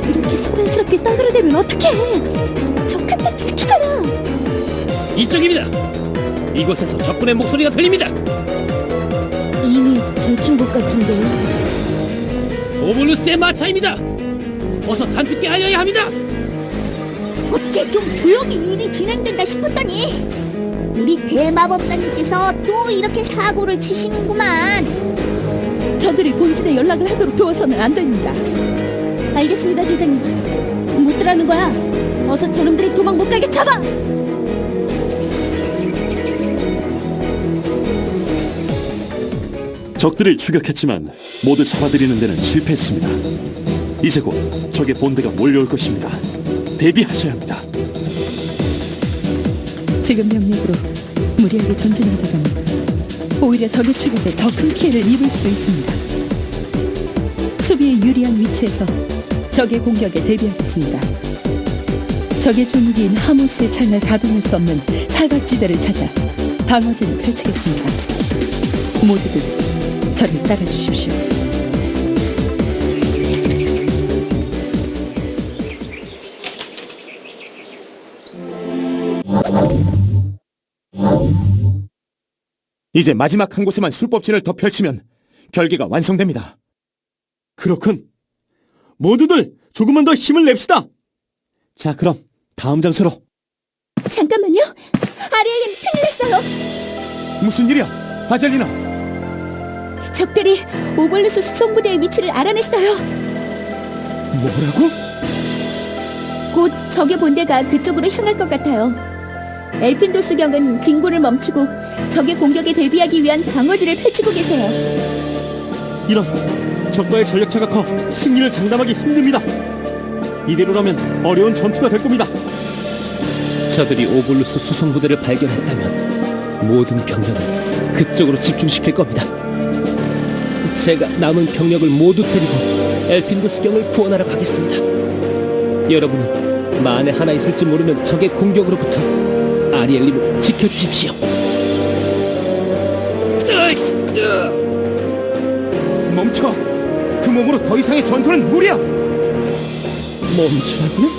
이렇게 소란스럽게 떠들어대면 어떡해. 적한테 들키잖아. 이쪽입니다. 이곳에서 적군의 목소리가 들립니다. 이미 들킨 것 같은데. 오블루스의 마차입니다. 어서 단축게 알려야 합니다. 어째 좀 조용히 일이 진행된다 싶었더니 우리 대마법사님께서 또 이렇게 사고를 치시는구만. 저들이 본진에 연락을 하도록 도와서는 안 됩니다. 알겠습니다, 대장님. 못 들어가는 거야. 어서 저놈들이 도망 못 가게 잡아. 적들을 추격했지만 모두 잡아들이는 데는 실패했습니다. 이제 곧 적의 본대가 몰려올 것입니다. 대비하셔야 합니다. 지금 병력으로 무리하게 전진하다가는 오히려 적의 추격에 더 큰 피해를 입을 수도 있습니다. 수비에 유리한 위치에서 적의 공격에 대비하겠습니다. 적의 조무기인 하모스의 창을 가동할 수 없는 사각지대를 찾아 방어진을 펼치겠습니다. 모두들 저를 따라주십시오. 이제 마지막 한 곳에만 술법진을 더 펼치면 결계가 완성됩니다. 그렇군. 모두들 조금만 더 힘을 냅시다. 자, 그럼 다음 장소로. 잠깐만요. 아리엘님 큰일 났어요. 무슨 일이야, 아젤리나? 적들이 오벌루스 수송부대의 위치를 알아냈어요. 뭐라고? 곧 적의 본대가 그쪽으로 향할 것 같아요. 엘핀도스경은 진군을 멈추고 적의 공격에 대비하기 위한 방어지를 펼치고 계세요. 이런 적과의 전력차가 커 승리를 장담하기 힘듭니다. 이대로라면 어려운 전투가 될 겁니다. 저들이 오볼루스 수송부대를 발견했다면 모든 병력을 그쪽으로 집중시킬 겁니다. 제가 남은 병력을 모두 데리고 엘핀도스경을 구원하러 가겠습니다. 여러분은 만에 하나 있을지 모르는 적의 공격으로부터 아리엘님을 지켜주십시오. 멈춰! 그 몸으로 더 이상의 전투는 무리야! 멈추라고요?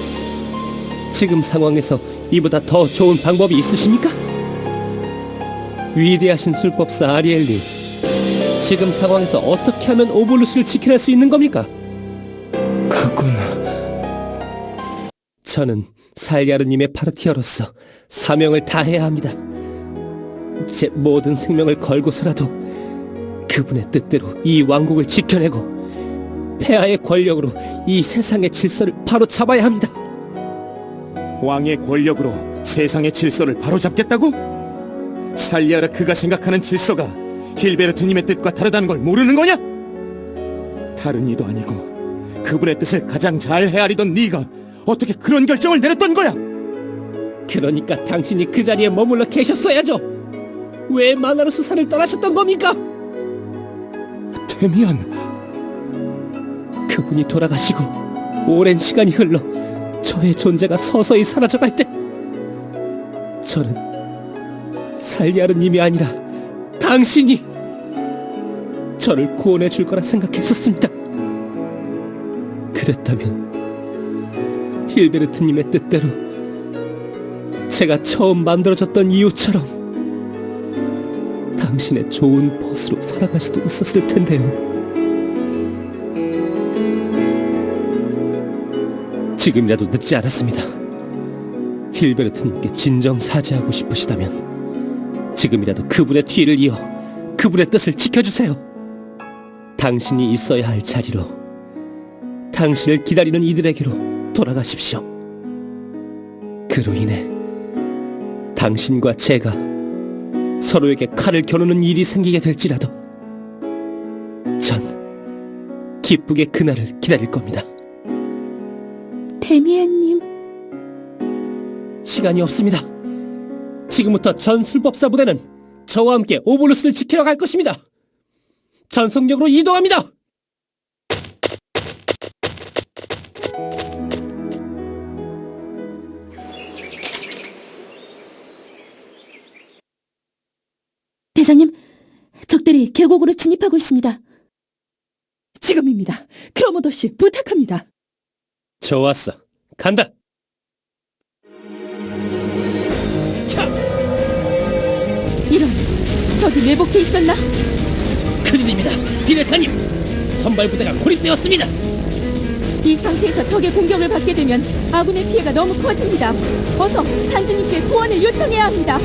지금 상황에서 이보다 더 좋은 방법이 있으십니까? 위대하신 술법사 아리엘님, 지금 상황에서 어떻게 하면 오볼루스를 지켜낼 수 있는 겁니까? 그건... 저는 살야르님의 파르티어로서 사명을 다해야 합니다. 제 모든 생명을 걸고서라도 그분의 뜻대로 이 왕국을 지켜내고 폐하의 권력으로 이 세상의 질서를 바로 잡아야 합니다. 왕의 권력으로 세상의 질서를 바로잡겠다고? 살리아라 그가 생각하는 질서가 힐베르트님의 뜻과 다르다는 걸 모르는 거냐? 다른 이도 아니고 그분의 뜻을 가장 잘 헤아리던 네가 어떻게 그런 결정을 내렸던 거야? 그러니까 당신이 그 자리에 머물러 계셨어야죠. 왜 마나로스 산을 떠나셨던 겁니까? 데미안, 그분이 돌아가시고 오랜 시간이 흘러 저의 존재가 서서히 사라져갈 때 저는 살리아르님이 아니라 당신이 저를 구원해 줄 거라 생각했었습니다. 그랬다면 힐베르트님의 뜻대로 제가 처음 만들어졌던 이유처럼 당신의 좋은 벗으로 살아갈 수도 있었을 텐데요. 지금이라도 늦지 않았습니다. 힐베르트님께 진정 사죄하고 싶으시다면 지금이라도 그분의 뒤를 이어 그분의 뜻을 지켜주세요. 당신이 있어야 할 자리로, 당신을 기다리는 이들에게로 돌아가십시오. 그로 인해 당신과 제가 서로에게 칼을 겨누는 일이 생기게 될지라도 전 기쁘게 그날을 기다릴 겁니다. 데미안님, 시간이 없습니다. 지금부터 전 술법사 부대는 저와 함께 오볼루스를 지키러 갈 것입니다. 전속력으로 이동합니다. 대장님, 적들이 계곡으로 진입하고 있습니다. 지금입니다. 크로모더 씨, 부탁합니다. 좋았어. 간다. 이런, 적이 매복해 있었나? 큰일입니다. 비레타님, 선발부대가 고립되었습니다. 이 상태에서 적의 공격을 받게 되면 아군의 피해가 너무 커집니다. 어서 단주님께 구원을 요청해야 합니다.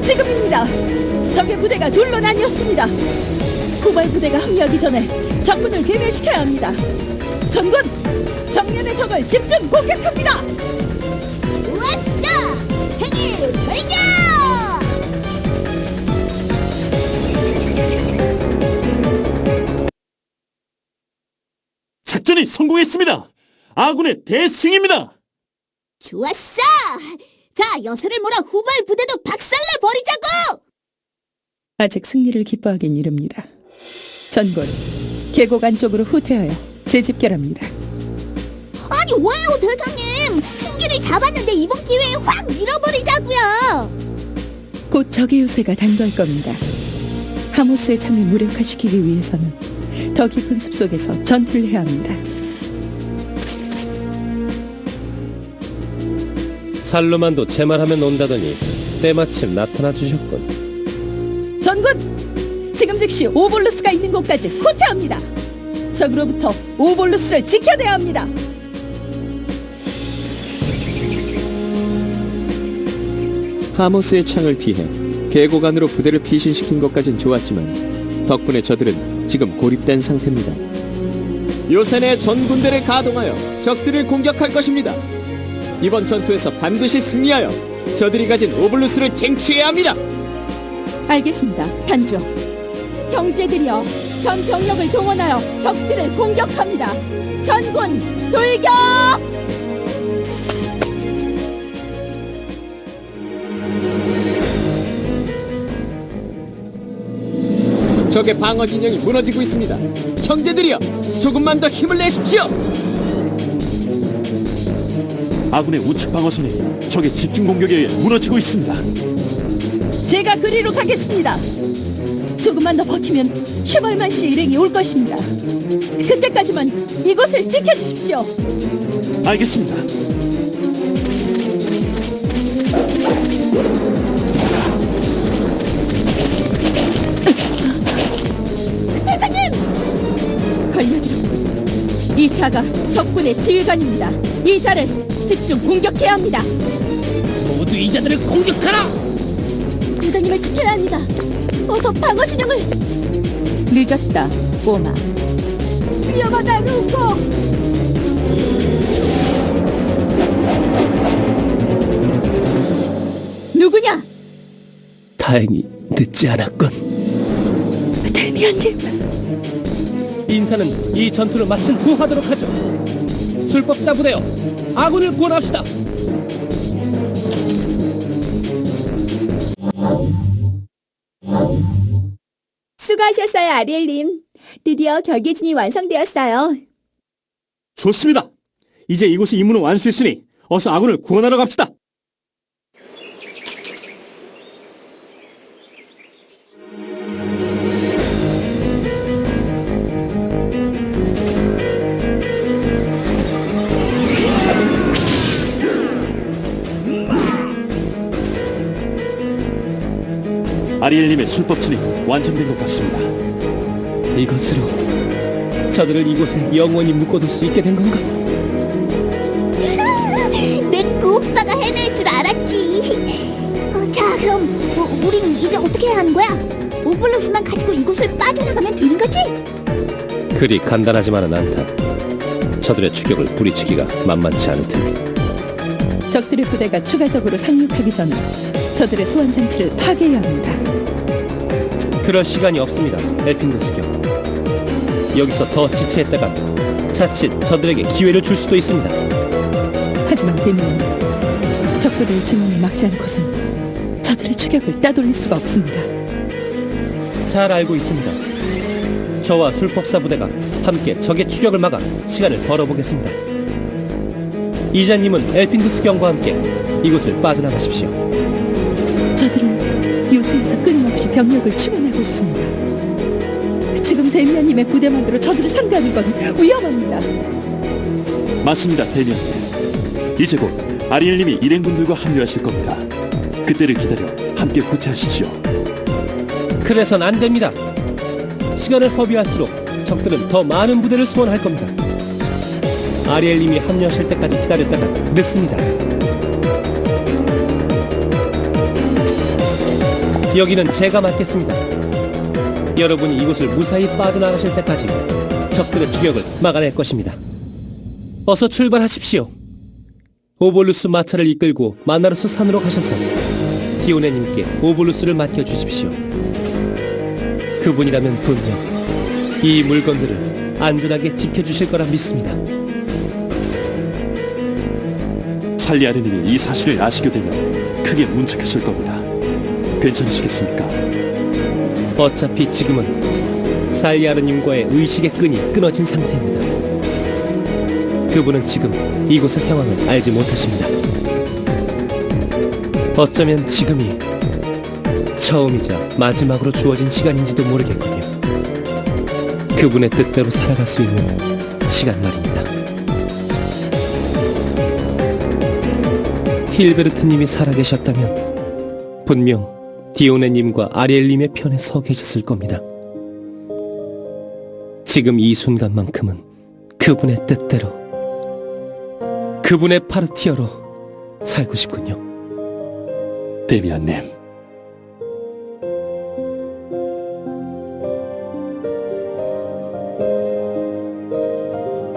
지금입니다. 적의 부대가 둘로 나뉘었습니다. 후발 부대가 합류하기 전에 적군을 괴멸시켜야 합니다. 전군, 정면의 적을 집중 공격합니다. 좋았어! 행일 돌격! 작전이 성공했습니다! 아군의 대승입니다! 좋았어! 자, 여세를 몰아 후발 부대도 박살내 버리자고! 아직 승리를 기뻐하긴 이릅니다. 전군, 계곡 안쪽으로 후퇴하여 재집결합니다. 아니 왜요 대장님? 승기를 잡았는데 이번 기회에 확 밀어버리자고요! 곧 적의 요새가 당도할 겁니다. 하모스의 참을 무력화시키기 위해서는 더 깊은 숲속에서 전투를 해야 합니다. 살로만도 제 말하면 온다더니 때마침 나타나 주셨군. 전군! 지금 즉시 오볼루스가 있는 곳까지 후퇴합니다. 적으로부터 오볼루스를 지켜내야 합니다. 하모스의 창을 피해 계곡 안으로 부대를 피신시킨 것까진 좋았지만 덕분에 저들은 지금 고립된 상태입니다. 요새 내 전군대를 가동하여 적들을 공격할 것입니다. 이번 전투에서 반드시 승리하여 저들이 가진 오블루스를 쟁취해야 합니다. 알겠습니다. 단주. 형제들이여, 전 병력을 동원하여 적들을 공격합니다. 전군 돌격! 적의 방어 진영이 무너지고 있습니다. 형제들이여, 조금만 더 힘을 내십시오. 아군의 우측 방어선이 적의 집중 공격에 의해 무너지고 있습니다. 제가 그리로 가겠습니다. 조금만 더 버티면 슈발만 씨 일행이 올 것입니다. 그때까지만 이곳을 지켜주십시오. 알겠습니다. 걸려들었군. 이 자가 적군의 지휘관입니다. 이 자를 집중 공격해야 합니다. 모두 이 자들을 공격하라! 대장님을 지켜야 합니다. 어서 방어 진영을. 늦었다, 꼬마. 위험하다, 루코. 누구냐? 다행히 늦지 않았군. 데미안님. 인사는 이 전투를 마친 후 하도록 하죠. 술법사 부대여, 아군을 구원합시다. 수고하셨어요, 아리엘님. 드디어 결계진이 완성되었어요. 좋습니다. 이제 이곳의 임무는 완수했으니 어서 아군을 구원하러 갑시다. 아리엘님의 술법진이 완성된 것 같습니다. 이것으로 저들을 이곳에 영원히 묶어둘 수 있게 된 건가? 내 그 오빠가 해낼 줄 알았지. 자, 그럼 우린 이제 어떻게 해야 하는 거야? 오블루스만 가지고 이곳을 빠져나가면 되는 거지? 그리 간단하지만은 않다. 저들의 추격을 뿌리치기가 만만치 않을 테니. 적들의 부대가 추가적으로 상륙하기 전에 저들의 소환 장치를 파괴해야 합니다. 그럴 시간이 없습니다, 엘핑더스경. 여기서 더 지체했다가 자칫 저들에게 기회를 줄 수도 있습니다. 하지만 데미안, 적들의 증언을 막지 않고서는 저들의 추격을 따돌릴 수가 없습니다. 잘 알고 있습니다. 저와 술법사 부대가 함께 적의 추격을 막아 시간을 벌어보겠습니다. 이자님은 엘핑두스경과 함께 이곳을 빠져나가십시오. 저들은 요새에서 끊임없이 병력을 충원하고 있습니다. 지금 데미안님의 부대만으로 저들을 상대하는 건 위험합니다. 맞습니다, 대리님. 이제 곧 아리엘님이 일행분들과 합류하실 겁니다. 그때를 기다려 함께 후퇴하시지요. 그래선 안 됩니다. 시간을 허비할수록 적들은 더 많은 부대를 소환할 겁니다. 아리엘님이 합류하실 때까지 기다렸다가 늦습니다. 여기는 제가 맡겠습니다. 여러분이 이곳을 무사히 빠져나가실 때까지 적들의 추격을 막아낼 것입니다. 어서 출발하십시오. 오볼루스 마차를 이끌고 마나루스 산으로 가셔서 디오네님께 오볼루스를 맡겨주십시오. 그분이라면 분명 이 물건들을 안전하게 지켜주실 거라 믿습니다. 살리아르님이 이 사실을 아시게 되면 크게 문책하실 겁니다. 괜찮으시겠습니까? 어차피 지금은 살리아르님과의 의식의 끈이 끊어진 상태입니다. 그분은 지금 이곳의 상황을 알지 못하십니다. 어쩌면 지금이 처음이자 마지막으로 주어진 시간인지도 모르겠군요. 그분의 뜻대로 살아갈 수 있는 시간 말입니다. 힐베르트님이 살아계셨다면 분명 디오네님과 아리엘님의 편에 서 계셨을 겁니다. 지금 이 순간만큼은 그분의 뜻대로, 그분의 파르티어로 살고 싶군요. 데미안님.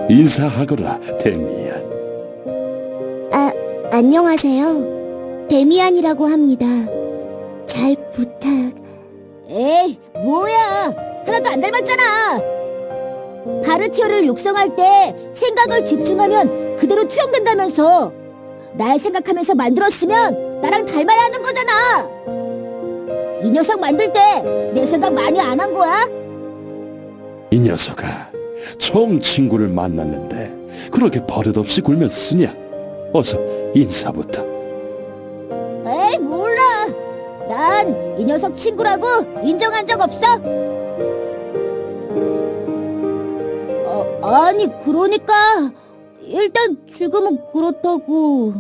인사하거라, 데미안. 안녕하세요. 데미안이라고 합니다. 잘 부탁. 에이, 뭐야. 하나도 안 닮았잖아. 바르티어를 육성할 때 생각을 집중하면 그대로 투영된다면서. 날 생각하면서 만들었으면 나랑 닮아야 하는 거잖아. 이 녀석 만들 때 내 생각 많이 안 한 거야? 이 녀석아, 처음 친구를 만났는데 그렇게 버릇없이 굴면 쓰냐? 어서 인사부터. 에이, 몰라. 난 이 녀석 친구라고 인정한 적 없어. 아니, 그러니까 일단 지금은 그렇다고.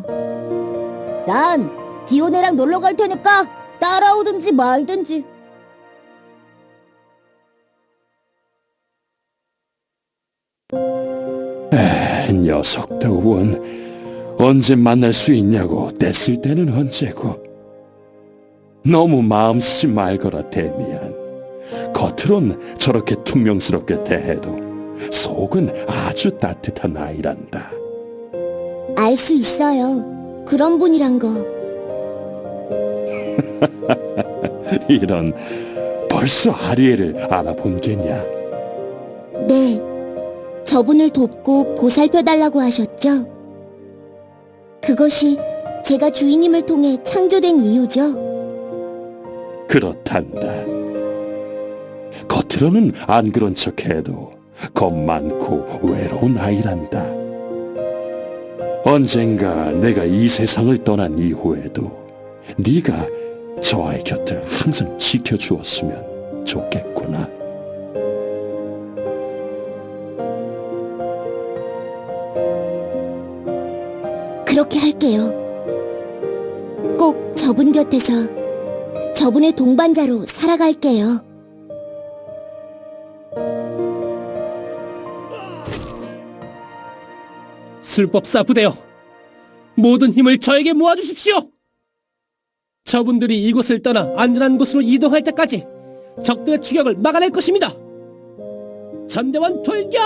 난 디오네랑 놀러 갈 테니까 따라오든지 말든지. 녀석도 원 언제 만날 수 있냐고 뗐을 때는 언제고. 너무 마음 쓰지 말거라, 데미안. 겉으론 저렇게 퉁명스럽게 대해도 속은 아주 따뜻한 아이란다. 알 수 있어요. 그런 분이란 거. 이런, 벌써 아리엘을 알아본 게냐? 네. 저분을 돕고 보살펴달라고 하셨죠? 그것이 제가 주인님을 통해 창조된 이유죠. 그렇단다. 겉으로는 안 그런 척해도 겁 많고 외로운 아이란다. 언젠가 내가 이 세상을 떠난 이후에도 네가 저 아이 곁을 항상 지켜주었으면 좋겠구나. 그렇게 할게요. 꼭 저분 곁에서 저분의 동반자로 살아갈게요. 술법사 부대여, 모든 힘을 저에게 모아주십시오. 저분들이 이곳을 떠나 안전한 곳으로 이동할 때까지 적들의 추격을 막아낼 것입니다. 전대원 돌격!